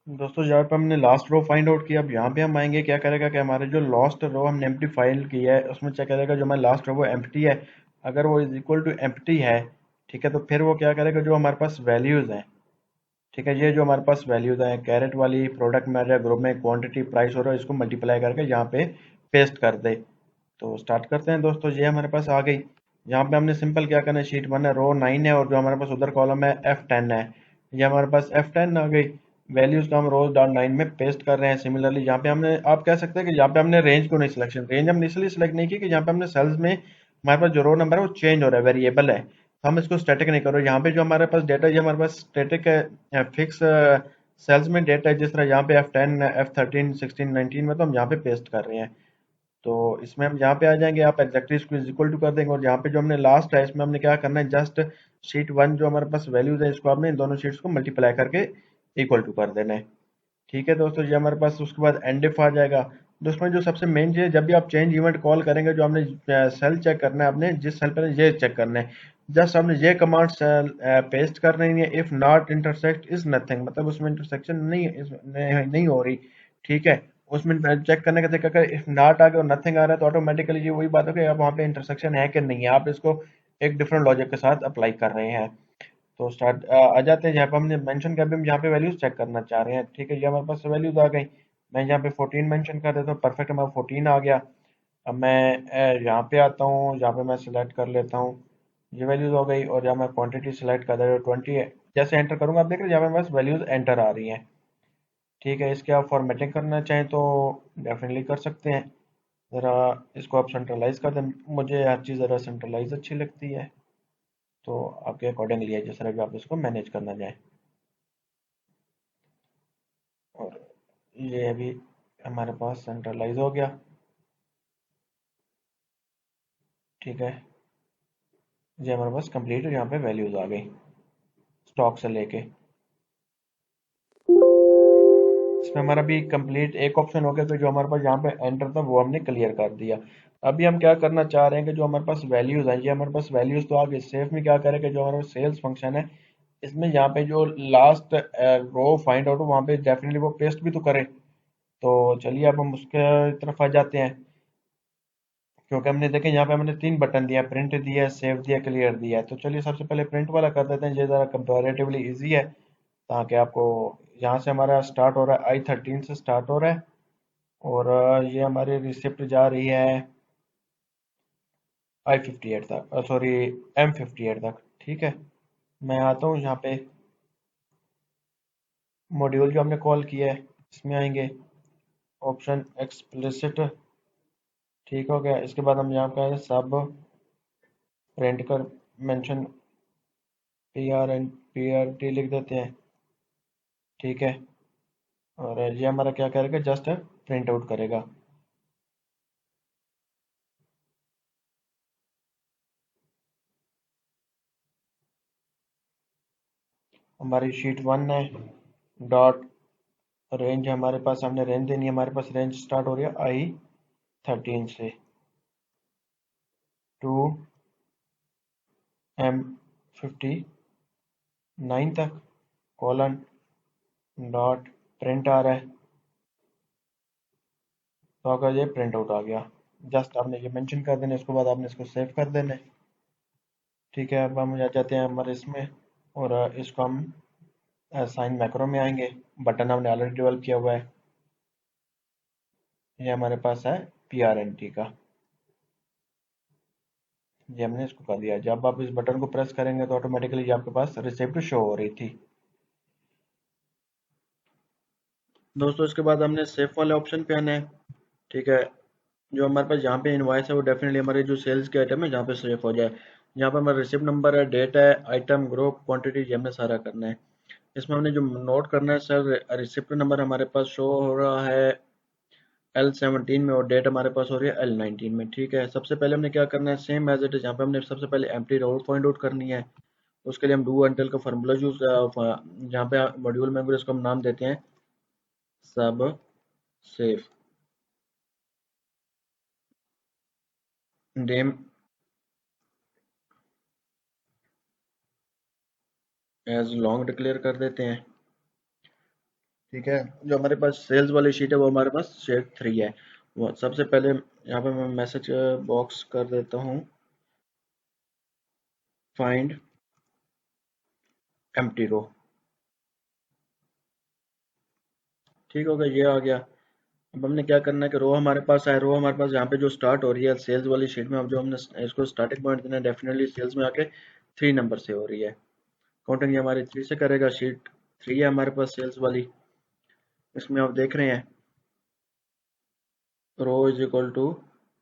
दोस्तों, यहाँ पे हमने लास्ट रो फाइंड आउट किया, अब यहाँ पे हम आएंगे, क्या करेगा कि हमारे जो लास्ट रो हमने एम्प्टी फाइल की है उसमें चेक करेगा जो हमारा लास्ट रो वो एम्प्टी है, अगर वो इज इक्वल टू एम्प्टी है, ठीक है, तो फिर वो क्या करेगा, जो हमारे पास वैल्यूज हैं, ठीक है, ये जो हमारे पास वैल्यूज हैं कैरेट वाली, प्रोडक्ट में ग्रुप में क्वांटिटी प्राइस हो रहा है, इसको मल्टीप्लाई करके यहाँ पे पेस्ट कर दे। तो स्टार्ट करते हैं दोस्तों, ये हमारे पास आ गई। यहाँ पे हमने सिंपल क्या करना है, शीट 1 है, रो 9 है, और जो हमारे पास उधर कॉलम है F10 है, ये हमारे पास F10 आ गई। वैल्यूज का हम रो डॉट 9 में पेस्ट कर रहे हैं। सिमिलरली यहाँ पे हमने, आप कह सकते हैं कि यहाँ पे हमने रेंज को नहीं सिलेक्शन, रेंज हमने इसलिए सिलेक्ट नहीं की कि यहाँ पे हमने सेल्स में हमारे पास जो रो नंबर है वो चेंज हो रहा है, वेरिएबल है, तो हम इसको स्टैटिक नहीं करो। यहाँ पे जो हमारे पास डेटा है ये हमारे पास स्टैटिक है, फिक्स सेल्स में डेटा है, जिस तरह यहाँ पे F10 F13 16 19 में, तो हम यहाँ पे पेस्ट कर रहे हैं। तो इसमें हम यहाँ पे आ जाएंगे, आप एग्जैक्टली इसको इक्वल टू कर देंगे, और यहाँ पे जो हमने लास्ट है इसमें हमने क्या करना है, जस्ट शीट 1 जो हमारे पास वैल्यूज है इसको आपने इन दोनों शीट्स को मल्टीप्लाई करके इक्वल टू कर देना है। ठीक है दोस्तों, ये हमारे पास उसके बाद एंड इफ आ जाएगा। दोस्तों जो सबसे मेन चीज़ है, जब भी आप चेंज इवेंट कॉल करेंगे, जो हमने सेल चेक करना है, आपने जिस सेल पर ये चेक करना है, जस्ट आपने ये कमांड पेस्ट कर रही है, if not intersect is nothing, मतलब उसमें इंटरसेक्शन नहीं हो रही। ठीक है, उसमें चेक करने का तरीका, अगर इफ नॉट आ गया और नथिंग आ रहा है, तो ऑटोमेटिकली ये वही बात है कि अब वहाँ पे इंटरसेक्शन है कि नहीं है, आप इसको एक डिफरेंट लॉजिक के साथ अप्लाई कर रहे हैं। तो स्टार्ट आ जाते हैं जहाँ पे हमने मेंशन किया, अभी हम यहाँ पे वैल्यूज चेक करना चाह रहे हैं। ठीक है, ये हमारे पास वैल्यूज आ गई, मैं यहाँ पे 14 मेंशन कर देता हूँ, परफेक्ट हमारा 14 आ गया। अब मैं यहाँ पे आता हूँ, यहाँ पे मैं सिलेक्ट कर लेता हूँ, ये वैल्यूज हो गई, और यहाँ मैं क्वांटिटी सिलेक्ट कर देता हूँ 20 है। जैसे एंटर करूँगा आप देख रहे हैं यहाँ पे हमारे पास वैल्यूज एंटर आ रही हैं। ठीक है, इसके आप फॉर्मेटिंग करना चाहें तो डेफिनेटली कर सकते हैं। ज़रा इसको आप सेंट्रलाइज कर दें, मुझे हर चीज़ ज़रा सेंट्रलाइज अच्छी लगती है, तो आपके अकॉर्डिंगली है जिस तरह भी आप इसको मैनेज करना चाहें। और ये अभी हमारे पास सेंट्रलाइज हो गया। ठीक है, ये हमारे पास कंप्लीट, यहाँ पे वैल्यूज आ गई स्टॉक से लेके। इसमें हमारा भी कंप्लीट एक ऑप्शन हो गया, तो जो हमारे पास यहाँ पे एंटर था वो हमने क्लियर कर दिया। अभी हम क्या करना चाह रहे हैं कि जो हमारे पास वैल्यूज है, ये हमारे पास वैल्यूज तो आ गई, सेफ में क्या करें कि जो हमारा सेल्स फंक्शन है, इसमें यहाँ पे जो लास्ट रो फाइंड आउट हो वहाँ पे डेफिनेटली वो पेस्ट भी तो करे। तो चलिए अब हम उसके तरफ आ जाते हैं, क्योंकि हमने देखें यहाँ पे हमने 3 बटन दिया, प्रिंट दिया, सेव दिया, क्लियर दिया है। तो चलिए सबसे पहले प्रिंट वाला कर देते हैं, ये ज़रा कंपैरेटिवली इजी है, ताकि आपको, यहाँ से हमारा स्टार्ट हो रहा है I13 से स्टार्ट हो रहा है, और ये हमारी रिसिप्ट जा रही है I58 तक, सॉरी M58 तक। ठीक है, मैं आता हूँ यहाँ पे मॉड्यूल जो हमने कॉल किया है, इसमें आएंगे, ऑप्शन एक्सप्लिसिट, ठीक हो गया। इसके बाद हम यहाँ पे सब प्रिंट कर मेंशन PRT लिख देते हैं। ठीक है, और ये हमारा क्या करेगा, जस्ट प्रिंट आउट करेगा। हमारी शीट 1 है, डॉट रेंज हमारे पास, हमने रेंज देनी है, हमारे पास रेंज स्टार्ट हो रही है I13 से टू M59 तक, कॉलन डॉट प्रिंट आ रहा है। तो अगर ये प्रिंट आउट आ गया, जस्ट आपने ये मेंशन कर देना, इसके बाद आपने इसको सेव कर देना है। ठीक है, अब हम आ जाते हैं हमारे इसमें, और इसको हम साइन मैक्रो में आएंगे। बटन हमने ऑलरेडी डेवलप किया हुआ है, ये हमारे पास है PRNT का, ये हमने इसको कर दिया। जब आप इस बटन को प्रेस करेंगे तो ऑटोमेटिकली ये आपके पास रिसिप्ट शो हो रही थी। दोस्तों इसके बाद हमने सेव वाले ऑप्शन पे आना है। ठीक है, जो हमारे पास यहाँ पे इनवॉइस है वो डेफिनेटली हमारे जो सेल्स के आइटम है जहाँ पे सेव हो जाए। यहाँ पे हमारा रिसिप्ट नंबर है, डेट है, आइटम ग्रुप, क्वांटिटी, ये हमने सारा करना है। इसमें हमने जो नोट करना है सर, रिसिप्ट नंबर हमारे पास शो हो रहा है L17 में, और डेट हमारे पास हो रही है L19 में। ठीक है, सबसे पहले हमने क्या करना है, सेम एज इट इज, यहाँ पे हमने सबसे पहले एम्प्टी रो फाइंड आउट करनी है। उसके लिए हम डू अनटिल का फार्मूला यूज, जहाँ पे मॉड्यूल में इसको हम नाम देते हैं sub safe name as long declare कर देते हैं। ठीक है, जो हमारे पास सेल्स वाली शीट है वो हमारे पास शीट 3 है। वो सबसे पहले यहाँ पे मैं मैसेज बॉक्स कर देता हूँ फाइंड एम्प्टी रो। ठीक हो गया, ये आ गया। अब हमने क्या करना है कि रो हमारे पास है, रो हमारे पास यहाँ पे जो स्टार्ट हो रही है सेल्स वाली शीट में, अब जो हमने इसको स्टार्टिंग पॉइंट देना है, डेफिनेटली सेल्स में आके 3 नंबर से हो रही है। काउंटिंग ये हमारी 3 से करेगा, शीट 3 है हमारे पास सेल्स वाली। इसमें आप देख रहे हैं रो इज इक्वल टू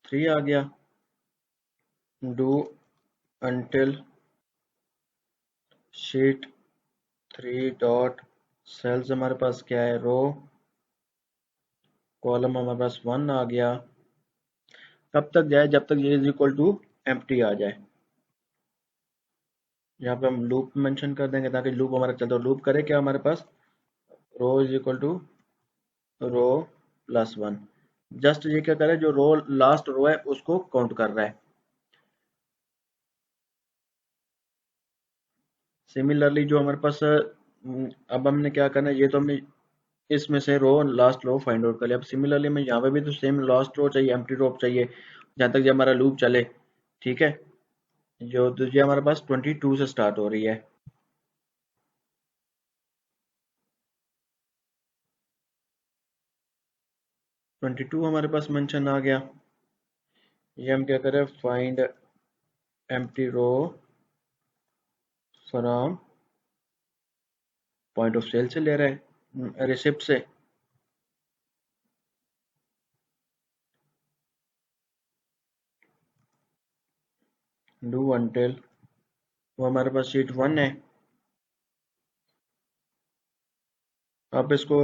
3 आ गया, do until sheet 3 dot cells हमारे पास क्या है, रो, कॉलम हमारे पास 1 आ गया। कब तक जाए, जब तक ये इज इक्वल टू एम्प्टी आ जाए। यहाँ पे हम लूप मेंशन कर देंगे ताकि लूप हमारा चलता, लूप करे क्या हमारे पास, row is equal to row plus 1। Just ये क्या करे, जो रो लास्ट रो है उसको काउंट कर रहा है। सिमिलरली जो हमारे पास अब हमने क्या करना है, ये तो हमने इसमें से रो लास्ट रो फाइंड आउट कर लिया। अब सिमिलरली हमें यहाँ पे भी तो सेम लास्ट रो चाहिए, एम्प्टी रो चाहिए, जहाँ तक ये हमारा लूप चले। ठीक है, जो दूसरी हमारे पास 22 से स्टार्ट हो रही है। ट्वेंटी टू हमारे पास मेंशन आ गया। ये हम क्या करें, find empty row from point of sale से ले रहे हैं, रिसिप्ट से। डू अनटिल, वो हमारे पास शीट 1 है। आप इसको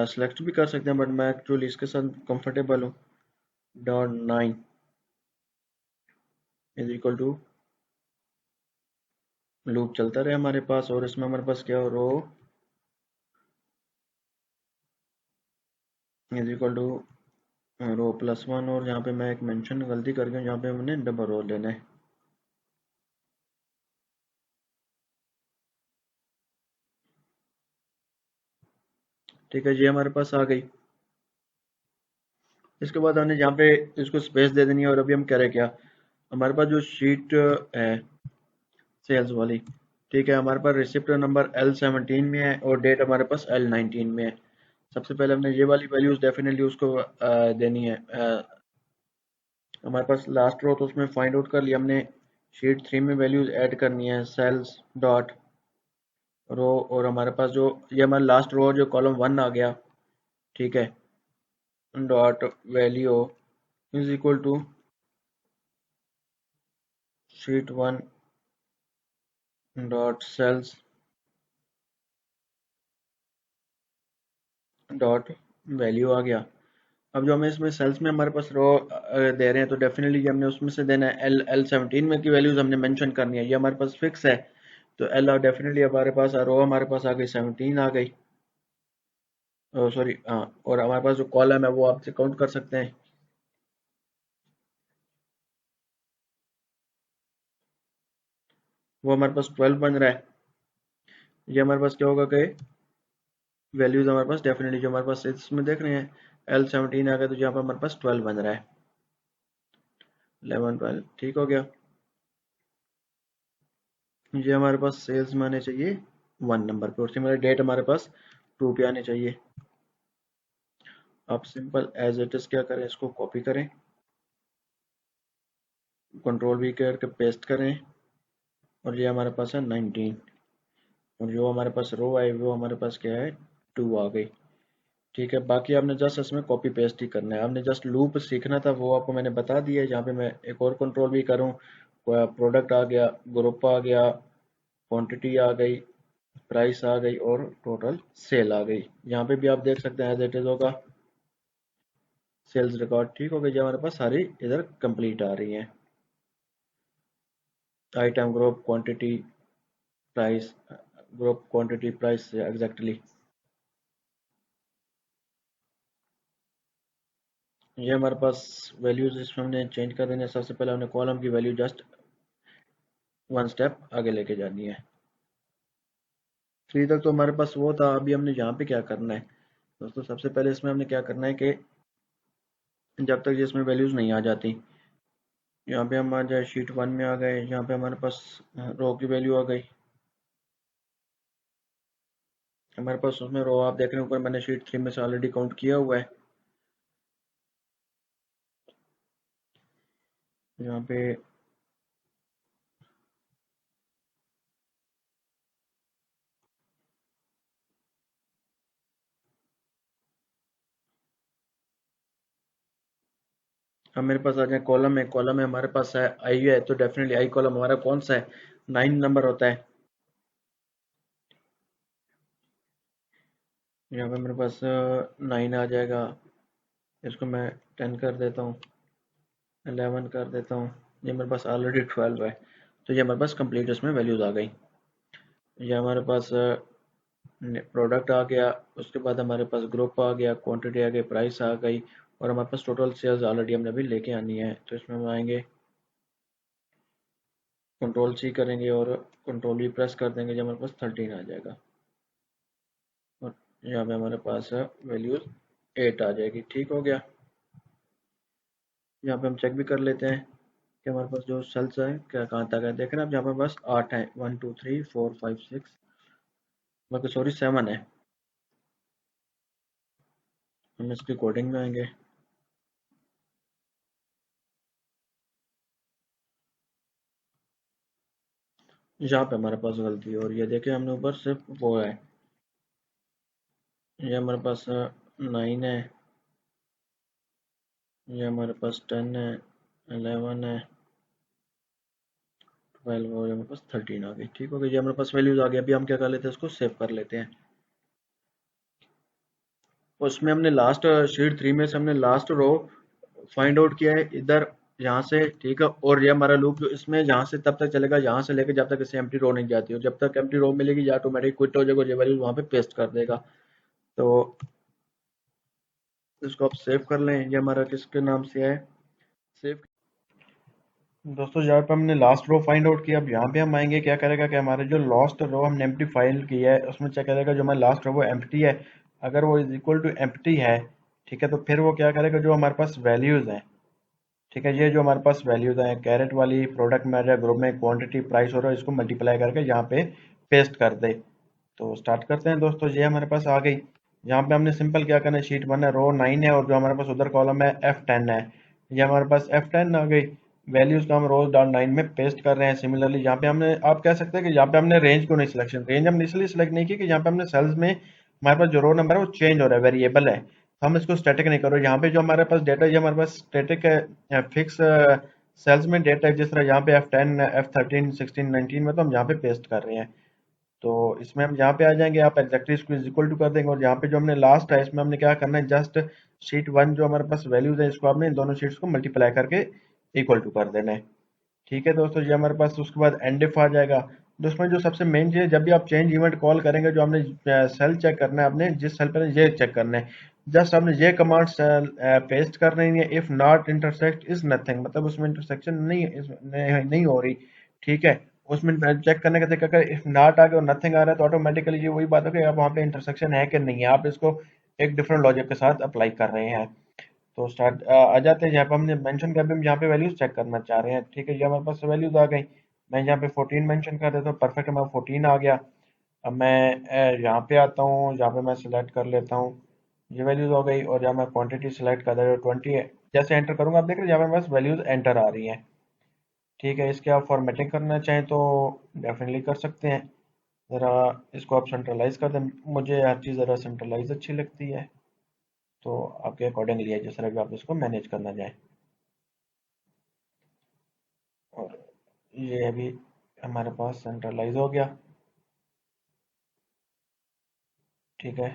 सिलेक्ट भी कर सकते हैं, बट मैं एक्चुअली इसके साथ कंफर्टेबल हूँ। Dot 9 is equal to, loop चलता रहे हमारे पास, और इसमें हमारे पास क्या हो, row is equal to row plus 1, और यहाँ पे मैं एक मेंशन गलती कर गया, यहाँ पे हमने डबल रो लेना है। ठीक है, ये हमारे पास आ गई। इसके बाद हमने यहाँ पे इसको स्पेस दे देनी है, और अभी हम करें क्या, हमारे पास जो शीट है सेल्स वाली, ठीक है, हमारे पास रिसिप्ट नंबर L17 में है, और डेट हमारे पास L19 में है। सबसे पहले हमने ये वाली वैल्यूज डेफिनेटली उसको देनी है। हमारे पास लास्ट रो तो उसमें फाइंड आउट कर लिया हमने, शीट 3 में वैल्यूज ऐड करनी है, सेल्स डॉट रो, और हमारे पास जो ये हमारा लास्ट रो जो कॉलम 1 आ गया। ठीक है, dot value is equal to sheet 1 dot cells dot value आ गया। अब जो हमें इसमें सेल्स में हमारे पास रो दे रहे हैं, तो डेफिनेटली हमने उसमें से देना है L17 में की वैल्यूज हमने मेंशन करनी है, ये हमारे पास फिक्स है। तो एल डेफिनेटली हमारे पास रो हमारे पास आ गई 17 आ गई। सॉरी, हाँ, और हमारे पास जो कॉलम है वो आपसे काउंट कर सकते हैं। वो हमारे पास 12 बन रहा है। ये हमारे पास क्या होगा कि वैल्यूज हमारे पास डेफिनेटली जो हमारे पास इसमें देख रहे हैं L17 आ गया, तो यहाँ पर हमारे पास 12 बन रहा है, 11 12 ठीक हो गया। ये हमारे पास सेल्स में आने चाहिए 1 नंबर पे, और सिमिलर डेट हमारे पास 2 पे आने चाहिए। आप सिंपल एज इट इज क्या करें, इसको कॉपी करें, कंट्रोल V करके पेस्ट करें, और ये हमारे पास है 19, और जो हमारे पास रो है वो हमारे पास क्या है 2 आ गई। ठीक है, बाकी आपने जस्ट इसमें कॉपी पेस्ट ही करना है, आपने जस्ट लूप सीखना था, वो आपको मैंने बता दिया है। जहाँ पे मैं एक और कंट्रोल भी करूँ, प्रोडक्ट आ गया, ग्रुप आ गया, क्वांटिटी आ गई, प्राइस आ गई, और टोटल सेल आ गई। यहाँ पे भी आप देख सकते हैं एज इट इज होगा, सेल्स रिकॉर्ड ठीक हो गई, जो हमारे पास सारी इधर कंप्लीट आ रही है, item group quantity price, group quantity price exactly. ये हमारे पास वैल्यूज इसमें हमने चेंज कर देने, सबसे पहले हमने कॉलम की वैल्यू जस्ट 1 स्टेप आगे लेके जानी है। 3 तक तो हमारे पास वो था, अभी हमने यहाँ पे क्या करना है दोस्तों, सबसे पहले इसमें हमने क्या करना है कि जब तक इसमें वैल्यूज नहीं आ जाती, यहाँ पे हम आ जाए शीट 1 में आ गए, यहाँ पे हमारे पास रो की वैल्यू आ गई। हमारे पास उसमें रो आप देख रहे हैं ऊपर, मैंने शीट 3 में से ऑलरेडी काउंट किया हुआ है। यहाँ पे अब मेरे पास आ जाए कॉलम है, कॉलम है हमारे पास है आई है, तो डेफिनेटली आई कॉलम हमारा कौन सा है, 9 नंबर होता है। यहाँ पे मेरे पास 9 आ जाएगा, इसको मैं 10 कर देता हूँ, 11 कर देता हूँ, ये मेरे पास ऑलरेडी 12 है, तो ये हमारे पास कंप्लीट इसमें वैल्यूज आ गई। ये हमारे पास प्रोडक्ट आ गया, उसके बाद हमारे पास ग्रुप आ गया, क्वांटिटी आ गई, प्राइस आ गई, और हमारे पास टोटल सेल्स ऑलरेडी हमने अभी लेके आनी है। तो इसमें हम आएंगे, कंट्रोल C करेंगे और कंट्रोल V प्रेस कर देंगे, जब हमारे पास 13 आ जाएगा, और यहाँ पे हमारे पास वैल्यूज 8 आ जाएगी। ठीक हो गया। यहाँ पे हम चेक भी कर लेते हैं कि हमारे पास जो सेल्स है क्या कहाँ तक है, देख रहे हैं आप, यहाँ पे बस 8 है, 1 2 3 4 5 6, बाकी सॉरी 7 है। हम इसकी कोडिंग में आएंगे, यहाँ पे हमारे पास गलती है, और ये देखिए हमने ऊपर सिर्फ वो है, ये हमारे पास 9 है, ये हमारे पास 10 है, 11 है, 12 और ये हमारे पास 13 आ गई। ठीक हो गई, ये हमारे पास वैल्यूज आ गई। अभी हम क्या कर लेते हैं, इसको सेव कर लेते हैं। उसमें हमने लास्ट शीट 3 में से हमने लास्ट रो फाइंड आउट किया है इधर, यहाँ से, ठीक है, और ये हमारा लूप जो इसमें यहाँ से तब तक चलेगा, यहाँ से लेकर जब तक इसे एम्प्टी रो नहीं जाती, और जब तक एम्प्टी रो मिलेगी ये ऑटोमेटिक क्विट हो जाएगा, ये वैल्यू वहाँ पे पेस्ट कर देगा। तो इसको आप सेव कर लें, ये हमारा किसके नाम से है, सेव। दोस्तों यहाँ पे हमने लास्ट रो फाइंड आउट किया। अब यहाँ पे हम आएंगे, क्या करेगा कि हमारे जो लास्ट रो हमने एम्प्टी फाइल किया है उसमें चेक करेगा जो हमारा लास्ट रो वो एम्प्टी है, अगर वो इज इक्वल टू एम्प्टी है, ठीक है, तो फिर वो क्या करेगा, जो हमारे पास वैल्यूज हैं, ठीक है, ये जो हमारे पास वैल्यूज हैं कैरेट वाली, प्रोडक्ट में ग्रुप में क्वांटिटी प्राइस हो रहा है, इसको मल्टीप्लाई करके यहाँ पे पेस्ट कर दे। तो स्टार्ट करते हैं दोस्तों, ये हमारे पास आ गई। यहाँ पे हमने सिंपल क्या करना है, शीट 1 है, रो 9 है, और जो हमारे पास उधर कॉलम है F10 है, ये हमारे पास F10 आ गई। वैल्यूज का हम रो डॉट 9 में पेस्ट कर रहे हैं। सिमिलरली यहाँ पे हमने, आप कह सकते हैं कि यहाँ पे हमने रेंज क्यों नहीं सिलेक्शन, रेंज हमने इसलिए सिलेक्ट नहीं की कि यहाँ पे हमने सेल्स में हमारे पास जो रो नंबर है वो चेंज हो रहा है, वेरिएबल है, तो हम इसको स्टैटिक नहीं करो। यहाँ पे जो हमारे पास डेटा, ये हमारे पास स्टैटिक है, फिक्स सेल्स में डेटा है, जिस तरह यहाँ पे F10 F13 16 19 में, तो हम यहाँ पे पेस्ट कर रहे हैं। तो इसमें हम यहाँ पे आ जाएंगे, आप एग्जैक्टली इसको इज इक्वल टू कर देंगे, और यहाँ पे जो हमने लास्ट है इसमें हमने क्या करना है, जस्ट शीट 1 जो हमारे पास वैल्यूज है इसको आपने इन दोनों शीट्स को मल्टीप्लाई करके इक्वल टू कर देना है। ठीक है दोस्तों, ये हमारे पास उसके बाद एंड इफ आ जाएगा। तो उसमें जो सबसे मेन चीज़ है, जब भी आप चेंज इवेंट कॉल करेंगे, जो आपने सेल चेक करना है, आपने जिस सेल पर ये चेक करना है, जस्ट आपने ये कमांड पेस्ट कर रही है, if not intersect is nothing, मतलब उसमें इंटरसेक्शन नहीं हो रही, ठीक है। उसमें चेक करने का तरीका, अगर इफ नॉट आ गया और नथिंग आ रहा है, तो ऑटोमेटिकली ये वही बात है कि आप वहाँ पे इंटरसेक्शन है कि नहीं है, आप इसको एक डिफरेंट लॉजिक के साथ अप्लाई कर रहे हैं। तो स्टार्ट आ जाते हैं जहाँ पे हमने मेंशन किया, अभी हम यहाँ पे वैल्यूज चेक करना चाह रहे हैं, ठीक है। ये हमारे पास वैल्यूज आ गई, मैं यहाँ पे 14 मेंशन कर देता हूँ, परफेक्ट, हमारा 14 आ गया। अब मैं यहाँ पे आता हूँ, यहाँ पे मैं सिलेक्ट कर लेता हूँ, ये वैल्यूज हो गई, और यहाँ मैं क्वांटिटी सिलेक्ट कर देता हूँ 20 है। जैसे एंटर करूँगा, आप देख रहे हैं यहाँ पे बस वैल्यूज एंटर आ रही हैं, ठीक है। इसके आप फॉर्मेटिंग करना चाहें तो डेफिनेटली कर सकते हैं। ज़रा इसको आप सेंट्रलाइज कर दें, मुझे हर चीज़ ज़रा सेंट्रलाइज अच्छी लगती है, तो आपके अकॉर्डिंगली है, जिस तरह भी आप इसको मैनेज करना चाहें। और ये अभी हमारे पास सेंट्रलाइज हो गया, ठीक है।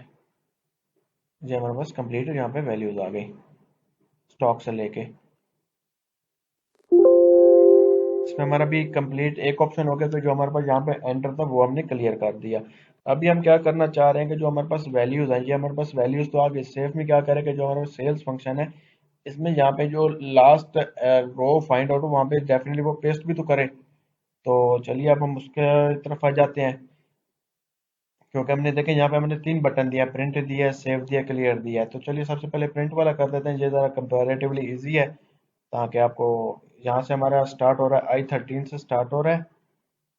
ये हमारे पास कंप्लीट, यहाँ पे वैल्यूज आ गई स्टॉक से लेके। इसमें हमारा भी कंप्लीट एक ऑप्शन हो गया, तो जो हमारे पास यहाँ पे एंटर था वो हमने क्लियर कर दिया। अभी हम क्या करना चाह रहे हैं कि जो हमारे पास वैल्यूज है, ये हमारे पास वैल्यूज तो आगे सेफ में क्या करें कि जो हमारा सेल्स फंक्शन है, इसमें यहाँ पे जो लास्ट रो फाइंड आउट, वहाँ पे डेफिनेटली वो पेस्ट भी तो करे। तो चलिए अब हम उसके तरफ आ जाते हैं, क्योंकि हमने देखें यहाँ पे हमने तीन बटन दिया, प्रिंट दिया, सेव दिया, क्लियर दिया है। तो चलिए सबसे पहले प्रिंट वाला कर देते हैं, ये ज़रा कंपैरेटिवली इजी है, ताकि आपको, यहाँ से हमारा स्टार्ट हो रहा है I13 से स्टार्ट हो रहा है,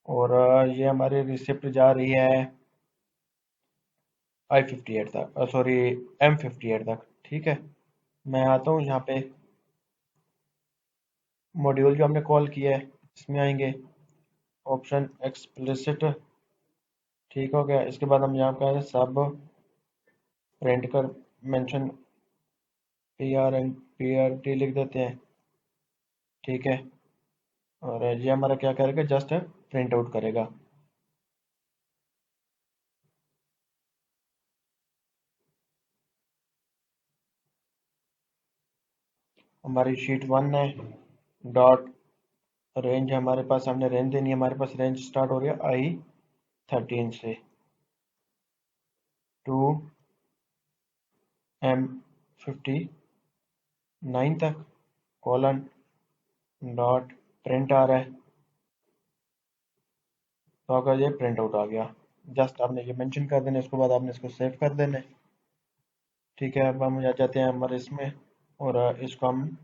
और ये हमारी रिसिप्ट जा रही है I58 तक, सॉरी M58 तक, ठीक है। मैं आता हूँ यहाँ पे, मॉड्यूल जो हमने कॉल किया है इसमें आएंगे, ऑप्शन एक्सप्लिसिट, ठीक हो गया। इसके बाद हम यहाँ पे सब प्रिंट कर मेंशन PRT लिख देते हैं, ठीक है। और ये हमारा क्या करेगा, जस्ट प्रिंट आउट करेगा। हमारी शीट 1 है, डॉट रेंज हमारे पास, हमने रेंज देनी है, हमारे पास रेंज स्टार्ट हो रही है I13 से टू M59 तक, कॉलन डॉट प्रिंट आ रहा है, तो अगर ये प्रिंट आउट आ गया, जस्ट आपने ये मेंशन कर देना, इसके बाद आपने इसको सेव कर देना है, ठीक है। अब हम आ जाते हैं हमारे इसमें, और इसको हम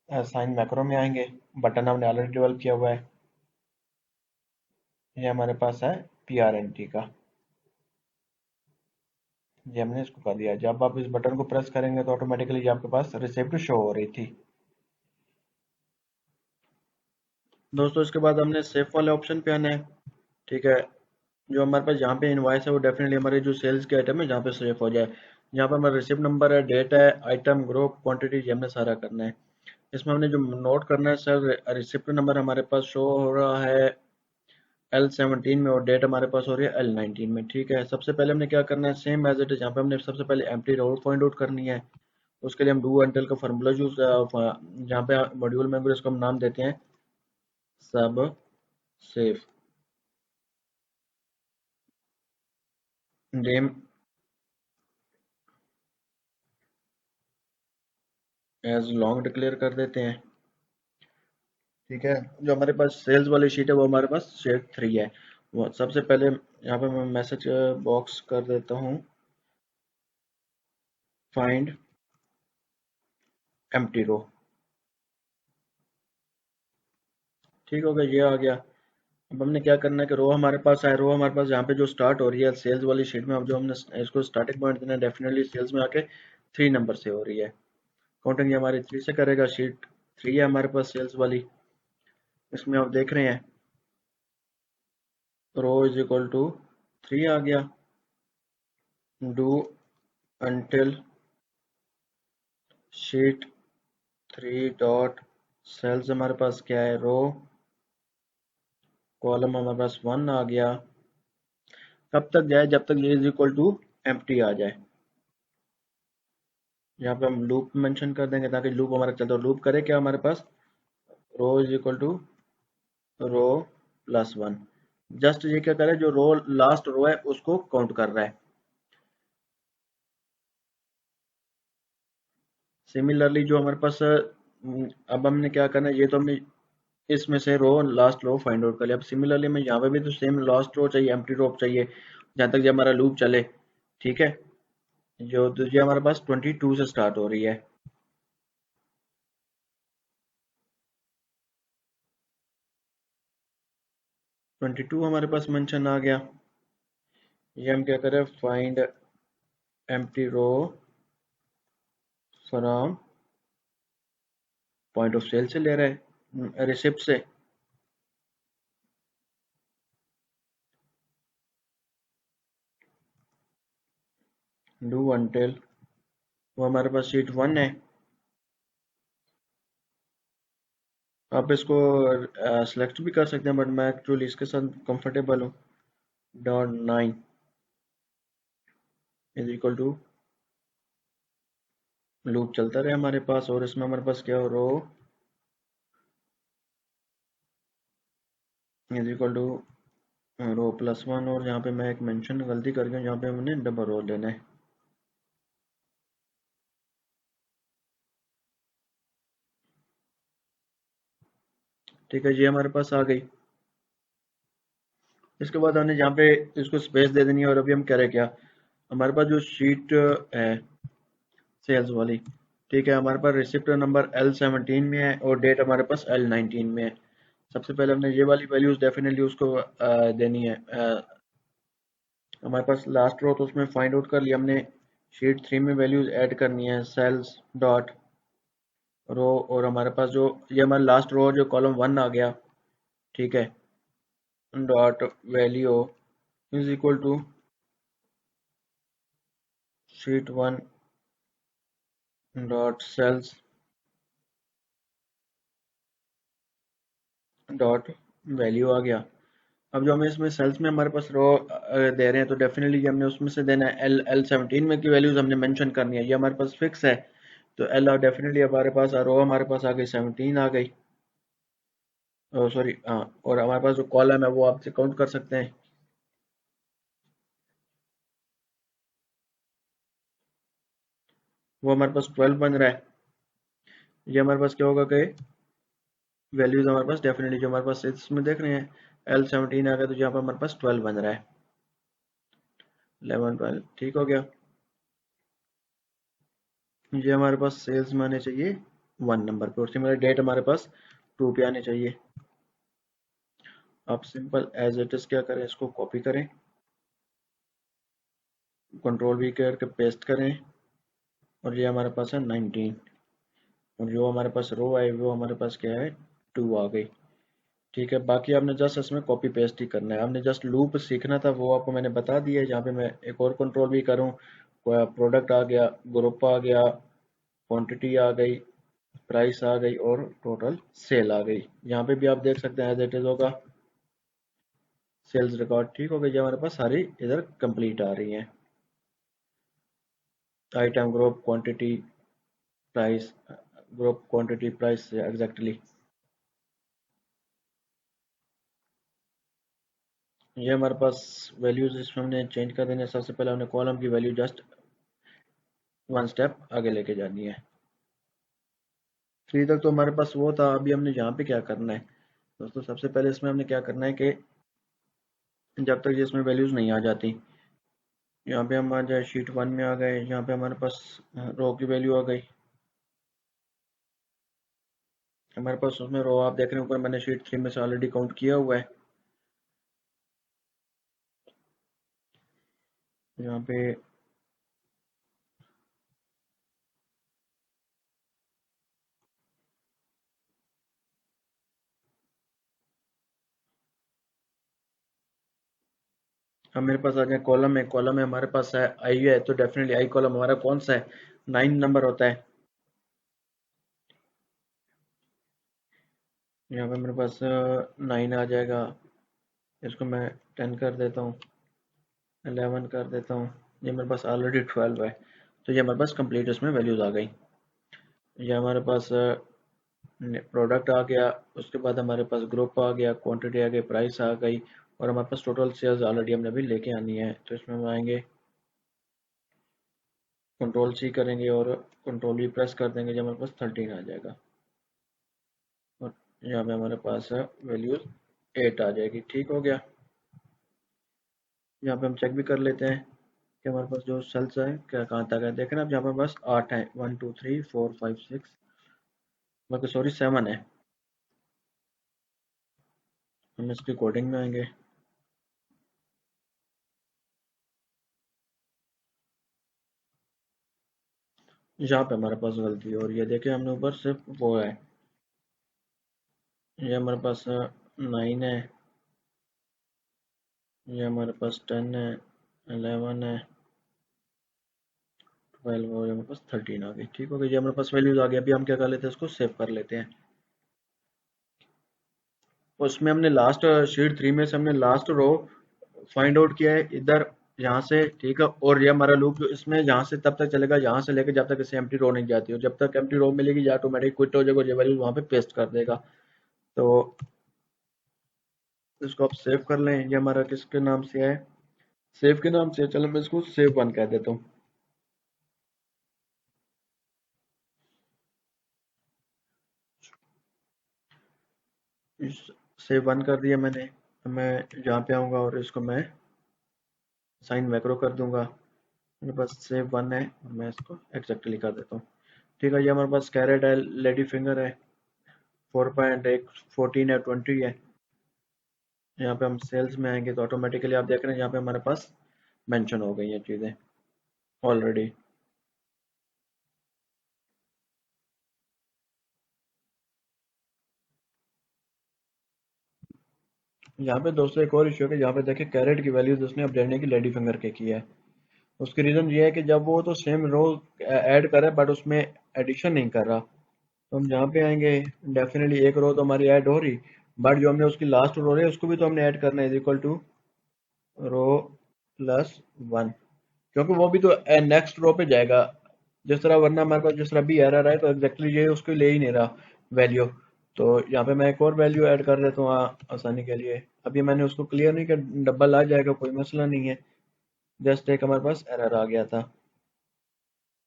साइन मैक्रो में आएंगे, बटन हमने ऑलरेडी डेवलप किया हुआ है, ये हमारे पास है PRNT का, ये हमने इसको कर दिया। जब आप इस बटन को प्रेस करेंगे तो ऑटोमेटिकली ये आपके पास रिसिप्ट शो हो रही थी। दोस्तों इसके बाद हमने सेव वाले ऑप्शन पे आना है, ठीक है। जो हमारे पास यहाँ पे इनवॉइस है, वो डेफिनेटली हमारे जो सेल्स के आइटम है जहाँ पे सेव हो जाए। यहाँ पे हमारा रिसिप्ट नंबर है, डेट है, आइटम ग्रुप, क्वांटिटी, ये हमने सारा करना है। इसमें हमने जो नोट करना है सर, रिसिप्ट नंबर हमारे पास शो हो रहा है L17 में, और डेट हमारे पास हो रही है L19 में, ठीक है। सबसे पहले हमने क्या करना है, सेम एज इट इज, यहाँ पे हमने सबसे पहले एम्प्टी रो फाइंड आउट करनी है। उसके लिए हम डू अनटिल का फार्मूला यूज, जहाँ पे मॉड्यूल मेंबर, इसको हम नाम देते हैं sub safe, name as long declare कर देते हैं, ठीक है। जो हमारे पास सेल्स वाली शीट है, वो हमारे पास शीट 3 है। वो सबसे पहले यहाँ पे मैं मैसेज बॉक्स कर देता हूँ, फाइंड एम्प्टी रो, ठीक हो गया, ये आ गया। अब हमने क्या करना है कि रो हमारे पास है, रो हमारे पास यहाँ पे जो स्टार्ट हो रही है सेल्स वाली शीट में, अब जो हमने इसको स्टार्टिंग पॉइंट देना है, डेफिनेटली सेल्स में आके 3 नंबर से हो रही है, काउंटिंग ये हमारी 3 से करेगा, शीट 3 है हमारे पास सेल्स वाली। इसमें आप देख रहे हैं रो इज इक्वल टू 3 आ गया, do until sheet 3 dot cells हमारे पास क्या है, रो, कॉलम हमारे पास 1 आ गया। कब तक जाए, जब तक ये इज इक्वल टू एम्प्टी आ जाए। यहाँ पे हम लूप मेंशन कर देंगे, ताकि लूप हमारा चलता, लूप करे क्या हमारे पास, row is equal to row plus 1, just ये क्या कर रहा है, जो रो लास्ट रो है उसको काउंट कर रहा है। सिमिलरली जो हमारे पास अब हमने क्या करना है, ये तो हमने इसमें से रो लास्ट रो फाइंड आउट कर लिया। अब सिमिलरली हमें यहाँ पे भी तो सेम लास्ट रो चाहिए, एम्प्टी रो चाहिए, जहाँ तक ये हमारा लूप चले। ठीक है, जो दूसरी हमारे पास 22 से स्टार्ट हो रही है। 22 हमारे पास मेंशन आ गया। ये हम क्या करें, find empty row from point of sale से ले रहे हैं, रिसिप्ट से। डू अनटिल, वो हमारे पास शीट 1 है। आप इसको सिलेक्ट भी कर सकते हैं, बट मैं एक्चुअली इसके साथ कंफर्टेबल हूँ। Dot 9 is equal to, loop चलता रहे हमारे पास, और इसमें हमारे पास क्या हो, row is equal to row plus 1, और यहाँ पे मैं एक मेंशन गलती कर गया, यहाँ पे हमने डबल रो लेना है। ठीक है, ये हमारे पास आ गई। इसके बाद हमने यहाँ पे इसको स्पेस दे देनी है, और अभी हम कह रहे क्या, हमारे पास जो शीट है सेल्स वाली, ठीक है, हमारे पास रिसिप्ट नंबर L17 में है और डेट हमारे पास L19 में है। सबसे पहले हमने ये वाली वैल्यूज डेफिनेटली उसको देनी है। हमारे पास लास्ट रो तो उसमें फाइंड आउट कर लिया हमने, शीट 3 में वैल्यूज ऐड करनी है, सेल्स डॉट रो, और हमारे पास जो ये हमारा लास्ट रो जो कॉलम 1 आ गया, ठीक है, dot value is equal to sheet 1 dot cells dot value आ गया। अब जो हमें इसमें सेल्स में हमारे पास रो दे रहे हैं, तो डेफिनेटली हमने उसमें से देना है L17 में की वैल्यूज हमने मेंशन करनी है, ये हमारे पास फिक्स है। तो L डेफिनेटली हमारे पास, रो हमारे पास आ गई 17 आ गई, सॉरी हाँ, और हमारे पास जो कॉलम है वो आपसे काउंट कर सकते हैं, वो हमारे पास 12 बन रहा है। ये हमारे पास क्या होगा कि वैल्यूज हमारे पास डेफिनेटली जो हमारे पास इसमें देख रहे हैं L17 आ गया, तो यहाँ पर हमारे पास 12 बन रहा है, 11 12 ठीक हो गया। ये हमारे पास सेल्स में आने चाहिए 1 नंबर पे, और सिमिलर डेट हमारे पास 2 पे आने चाहिए। आप सिंपल एज इट इज क्या करें, इसको कॉपी करें, कंट्रोल वी करके पेस्ट करें, और ये हमारे पास है 19, और जो हमारे पास रो है वो हमारे पास क्या है, 2 आ गई। ठीक है, बाकी आपने जस्ट इसमें कॉपी पेस्ट ही करना है, आपने जस्ट लूप सीखना था, वो आपको मैंने बता दिया है। जहाँ पे मैं एक और कंट्रोल भी करूँ, प्रोडक्ट आ गया, ग्रुप आ गया, क्वांटिटी आ गई, प्राइस आ गई, और टोटल सेल आ गई। यहाँ पे भी आप देख सकते हैं एज इट इज होगा, सेल्स रिकॉर्ड ठीक हो गई, जो हमारे पास सारी इधर कंप्लीट आ रही हैं, item group quantity price, group quantity price exactly. ये हमारे पास वैल्यूज इसमें हमने चेंज कर देने, सबसे पहले हमने कॉलम की वैल्यू जस्ट 1 स्टेप आगे लेके जानी है। थ्री तक तो हमारे पास वो था, अभी हमने यहाँ पे क्या करना है दोस्तों, सबसे पहले इसमें हमने क्या करना है कि जब तक ये इसमें वैल्यूज नहीं आ जाती, यहाँ पे हम आ जाए शीट 1 में आ गए, यहाँ पे हमारे पास रो की वैल्यू आ गई। हमारे पास उसमें रो आप देख रहे हैं ऊपर, मैंने शीट 3 में से ऑलरेडी काउंट किया हुआ है। यहाँ पे अब मेरे पास आ जाए कॉलम है, कॉलम है हमारे पास है आई है, तो डेफिनेटली आई कॉलम हमारा कौन सा है, 9 नंबर होता है। यहाँ पे मेरे पास 9 आ जाएगा, इसको मैं 10 कर देता हूँ, 11 कर देता हूँ, ये मेरे पास ऑलरेडी 12 है, तो ये हमारे पास कंप्लीट इसमें वैल्यूज आ गई। ये हमारे पास प्रोडक्ट आ गया, उसके बाद हमारे पास ग्रुप आ गया, क्वांटिटी आ गई, प्राइस आ गई, और हमारे पास टोटल सेल्स ऑलरेडी हमने अभी लेके आनी है। तो इसमें हम आएंगे, कंट्रोल सी करेंगे और कंट्रोल वी प्रेस कर देंगे, जब हमारे पास 13 आ जाएगा और यहाँ पे हमारे पास है वैल्यूज 8 आ जाएगी। ठीक हो गया। यहाँ पे हम चेक भी कर लेते हैं कि हमारे पास जो सेल्स है क्या कहाँ तक है। देखें ना, अब यहाँ पे बस 8 है, 1 2 3 4 5 6, बाकी सॉरी 7 है। हम इसकी कोडिंग में आएंगे, यहाँ पे हमारे पास गलती है और ये देखें हमने ऊपर सिर्फ वो है, ये हमारे पास 9 है, ये हमारे पास 10 है, 11 है, 12 और ये हमारे पास 13 आ गई। ठीक हो गया, ये हमारे पास वैल्यूज आ गई। अभी हम क्या कर लेते हैं, इसको सेव कर लेते हैं। उसमें हमने लास्ट शीट 3 में से हमने लास्ट रो फाइंड आउट किया है इधर, यहाँ से। ठीक है, और ये हमारा लूप जो इसमें यहाँ से तब तक चलेगा, यहाँ से लेकर जब तक इसे एम्प्टी रो नहीं जाती, और जब तक एम्प्टी रो मिलेगी ये ऑटोमेटिक क्विट हो जाएगा और ये वैल्यू वहाँ पे पेस्ट कर देगा। तो इसको आप सेव कर लें। ये हमारा किसके नाम से है, सेव के नाम से। चलो मैं इसको सेव 1 कह देता हूँ। सेव 1 कर दिया मैंने। मैं यहाँ पे आऊँगा और इसको मैं साइन मैक्रो कर दूंगा। मेरे पास सेव 1 है और मैं इसको एक्जेक्टली कर देता हूँ। ठीक है, ये हमारे पास कैरेट है, लेडी फिंगर है, 4.1 14 है, 20 है। यहाँ पे हम सेल्स में आएंगे तो ऑटोमेटिकली आप देख रहे हैं यहाँ पे हमारे पास मेंशन हो गई ये चीज़ें ऑलरेडी। यहाँ पे दोस्तों एक और इशू है कि यहाँ पे देखिए कैरेट की वैल्यूज उसने अपडेट नहीं की, लेडी फिंगर के की है। उसकी रीज़न ये है कि जब वो तो सेम रो ऐड कर रहा है बट उसमें एडिशन नहीं कर रहा। तो हम यहाँ पे आएंगे, डेफिनेटली एक रो तो हमारी ऐड हो रही, बट जो हमने उसकी लास्ट रो है उसको भी तो हमने ऐड करना है, is equal to row plus 1, क्योंकि वो भी तो नेक्स्ट रो पे जाएगा जिस तरह, वरना हमारे पास जिस तरह भी एरर है तो एग्जैक्टली ये उसको ले ही नहीं रहा वैल्यू। तो यहाँ पे मैं एक और वैल्यू ऐड कर देता हूँ आसानी के लिए। अभी मैंने उसको क्लियर नहीं किया, डबल आ जाएगा, कोई मसला नहीं है। जस्ट एक हमारे पास एरर आ गया था।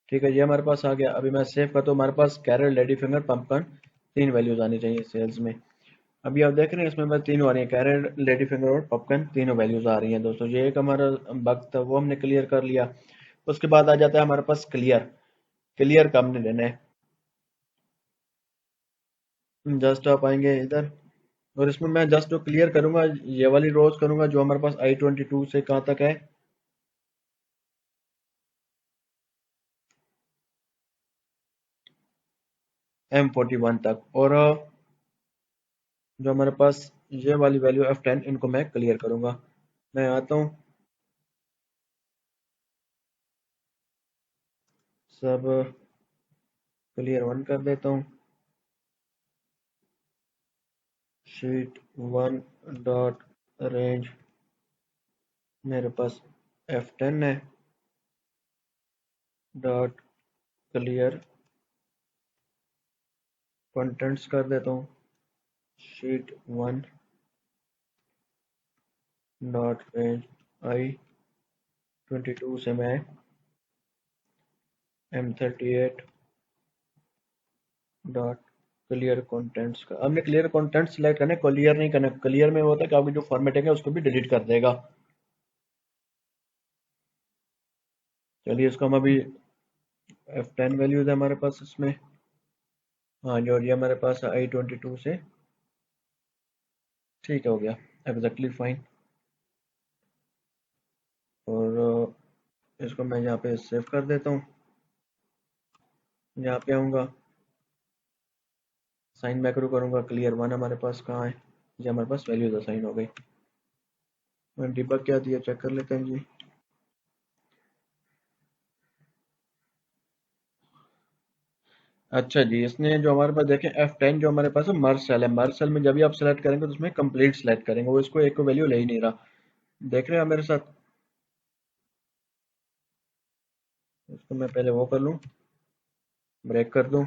ठीक है, ये हमारे पास आ गया। अभी मैं सेव करता हूँ, हमारे पास कैरेट, लेडी फिंगर, पम्पकन 3 वैल्यूज आनी चाहिए सेल्स में। अभी आप देख रहे हैं इसमें बस तीनों आ रही है, कैरेट, लेडी फिंगर और पॉपकॉर्न, तीनों वैल्यूज आ रही हैं दोस्तों। ये एक हमारा बग था, वो हमने क्लियर कर लिया। उसके बाद आ जाता है हमारे पास क्लियर। क्लियर कब नहीं देना है, जस्ट आप आएंगे इधर और इसमें मैं जस्ट जो क्लियर करूंगा ये वाली रोज करूंगा जो हमारे पास I-22 से कहाँ तक है, M41 तक। और जो हमारे पास ये वाली वैल्यू F10, इनको मैं क्लियर करूंगा। मैं आता हूँ, सब क्लियर 1 कर देता हूँ। शीट 1 डॉट रेंज मेरे पास F10 है, डॉट क्लियर कंटेंट्स कर देता हूँ। शीट 1 डॉट रेंज I-22 से मैं M38 डॉट क्लियर कंटेंट्स का, हमने क्लियर कंटेंट सेलेक्ट करना है, क्लियर नहीं करना। क्लियर में होता है कि आपकी जो फॉर्मेटिंग है उसको भी डिलीट कर देगा। चलिए इसको हम अभी F10 वैल्यूज है हमारे पास इसमें, हाँ जो ये हमारे पास I-22 से, ठीक हो गया, एग्जैक्टली फाइन। और इसको मैं यहाँ पे सेव कर देता हूँ। यहाँ पे आऊँगा, साइन मैक्रो करूँगा, क्लियर 1 हमारे पास कहाँ है, ये हमारे पास वैल्यूज असाइन हो गई। डिबग क्या दिया चेक कर लेते हैं जी। अच्छा जी, इसने जो हमारे पास देखें F10 जो हमारे पास है मर्ज सेल है, मर्ज सेल में जब भी आप सेलेक्ट करेंगे तो उसमें कंप्लीट सेलेक्ट करेंगे, वो इसको एक वैल्यू ले ही नहीं रहा। देख रहे हैं आप मेरे साथ, इसको मैं पहले वो कर लूँ, ब्रेक कर दूँ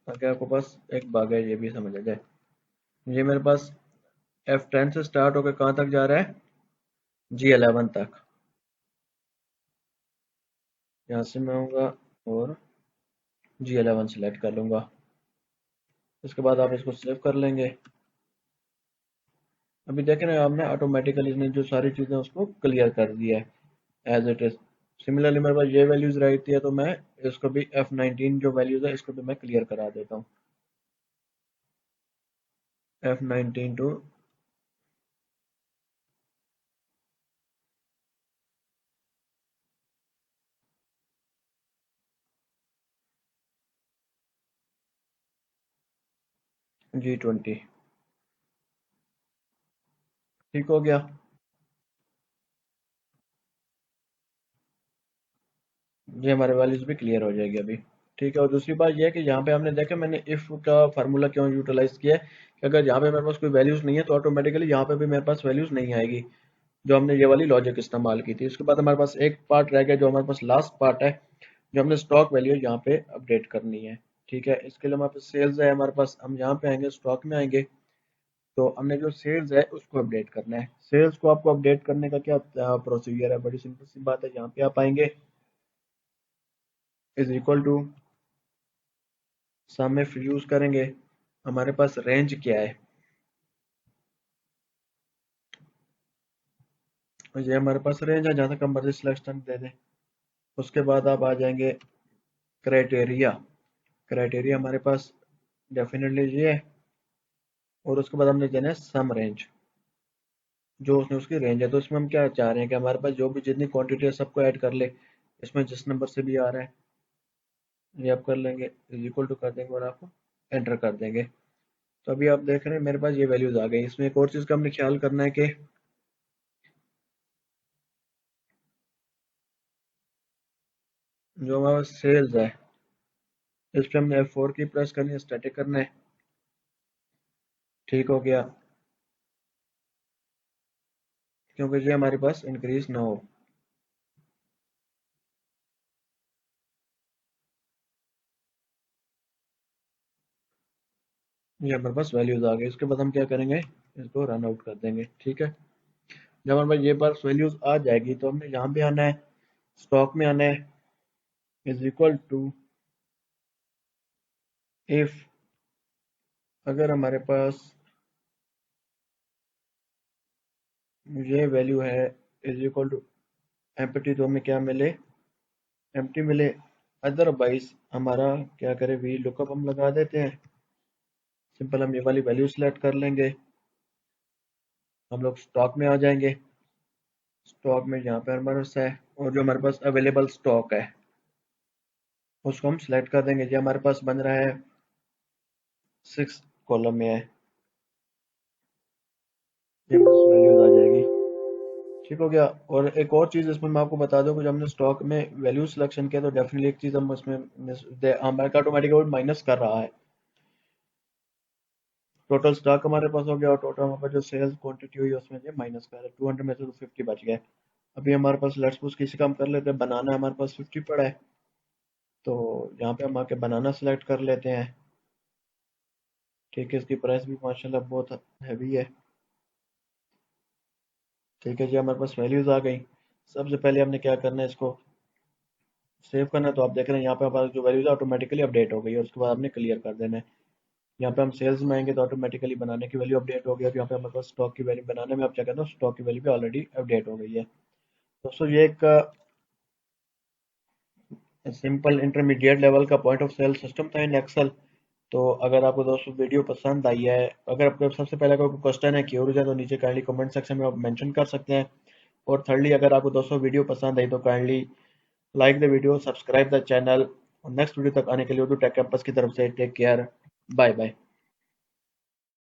ताकि आपको पास एक भाग है ये भी समझ आ जाए। ये मेरे पास F10 से स्टार्ट होकर कहाँ तक जा रहा है, G11 तक। यहाँ से मैं आऊँगा और G11 सेलेक्ट कर लूँगा। इसके बाद आप इसको सेव कर लेंगे। अभी देख रहे हैं आपने ऑटोमेटिकली इसने जो सारी चीज़ें उसको क्लियर कर दिया है एज इट इज़। सिमिलरली मेरे पास ये वैल्यूज़ रहती है तो मैं इसको भी F19 जो वैल्यूज़ है इसको भी मैं क्लियर करा देता हूँ। F19 to G20। ठीक हो गया। ये हमारे वैल्यूज़ भी क्लियर हो जाएगी अभी। ठीक है, और दूसरी बात यह है कि यहाँ पे हमने देखा मैंने इफ़ का फार्मूला क्यों यूटिलाइज किया है कि अगर यहाँ पे मेरे पास कोई वैल्यूज़ नहीं है तो ऑटोमेटिकली यहाँ पे भी मेरे पास वैल्यूज़ नहीं आएगी, जो हमने ये वाली लॉजिक इस्तेमाल की थी। उसके बाद हमारे पास एक पार्ट रह गया जो हमारे पास लास्ट पार्ट है, जो हमने स्टॉक वैल्यू यहाँ पे अपडेट करनी है। ठीक है, इसके लिए हमारे पास सेल्स है, हमारे पास हम यहाँ पे आएंगे स्टॉक में आएंगे, तो हमने जो सेल्स है उसको अपडेट करना है। सेल्स को आपको अपडेट करने का क्या प्रोसीजर है, बड़ी सिंपल सी बात है। यहाँ पे आप आएंगे is equal to sum if use करेंगे, हमारे पास रेंज क्या है, ये हमारे पास रेंज है, जहाँ तक हम मर्जी सिलेक्शन दे दें। उसके बाद आप आ जाएंगे क्राइटेरिया। क्राइटेरिया हमारे पास डेफिनेटली ये है, और उसके बाद हमने देना है सम रेंज, जो उसने उसकी रेंज है। तो इसमें हम क्या चाह रहे हैं कि हमारे पास जो भी जितनी क्वांटिटी है सबको ऐड कर ले, इसमें जिस नंबर से भी आ रहा है ये आप कर लेंगे, इज इक्वल टू कर देंगे और आपको एंटर कर देंगे। तो अभी आप देख रहे हैं मेरे पास ये वैल्यूज आ गई। इसमें एक और चीज़ का हमने ख्याल करना है कि जो हमारा सेल्स है इस पर हमने F4 की प्रेस करनी है, स्टैटिक करना है। ठीक हो गया, क्योंकि ये हमारे पास इंक्रीज ना हो। ये हमारे पास वैल्यूज आ गई। उसके बाद हम क्या करेंगे, इसको रन आउट कर देंगे। ठीक है, जब हमारे पास ये पास वैल्यूज आ जाएगी तो हमने यहाँ पे आना है, स्टॉक में आना है, इज इक्वल टू इफ अगर हमारे पास ये वैल्यू है इज इक्वल टू एम्प्टी, तो हमें क्या मिले, एम्प्टी मिले। अदरवाइज हमारा क्या करें, वी लुकअप हम लगा देते हैं। सिंपल हम ये वाली वैल्यू सेलेक्ट कर लेंगे, हम लोग स्टॉक में आ जाएंगे। स्टॉक में यहाँ पे हमारे पास है, और जो हमारे पास अवेलेबल स्टॉक है उसको हम सिलेक्ट कर देंगे। जो हमारे पास बन रहा है 6 कॉलम में है, ये वैल्यूज आ जाएगी। ठीक हो गया। और एक और चीज़ इसमें मैं आपको बता दूं कि जब हमने स्टॉक में वैल्यू सिलेक्शन किया तो डेफिनेटली एक चीज़ हम उसमें हमारे ऑटोमेटिक माइनस कर रहा है। टोटल स्टॉक हमारे पास हो गया और टोटल हमारे पास जो सेल्स क्वांटिटी हुई उसमें से माइनस कर रहा है। 200 में से तो 50 बच गया। अभी हमारे पास लेट्स सपोज किसी काम कर लेते हैं, बनाना हमारे पास 50 पड़ा है, तो यहाँ पे हम आके बनाना सेलेक्ट कर लेते हैं। ठीक है, इसकी प्राइस भी माशाल्लाह बहुत हैवी है। ठीक है जी, हमारे पास वैल्यूज आ गई। सबसे पहले हमने क्या करना है, इसको सेव करना है। तो आप देख रहे हैं यहाँ पे हमारे जो वैल्यूज ऑटोमेटिकली अपडेट हो गई है, और उसके बाद आपने क्लियर कर देना है। यहाँ पे हम सेल्स में आएंगे तो ऑटोमेटिकली बनाने की वैल्यू अपडेट हो गई। अब यहाँ पे हमारे पास स्टॉक की वैल्यू बनाने में आप क्या करते हो, स्टॉक की वैल्यू भी ऑलरेडी अपडेट हो गई है। दोस्तों ये एक सिंपल इंटरमीडिएट लेवल का पॉइंट ऑफ सेल सिस्टम था इन एक्सेल। तो अगर आपको दोस्तों वीडियो पसंद आई है, अगर आपको सबसे पहले कोई क्वेश्चन है, क्यूरीज है, तो नीचे काइंडली कमेंट सेक्शन में आप मेंशन कर सकते हैं। और थर्डली अगर आपको दोस्तों वीडियो पसंद आई तो kindly like the video, subscribe the channel, और नेक्स्ट वीडियो तक आने के लिए उर्दू टेक कैंपस की तरफ से टेक केयर, बाय बाय।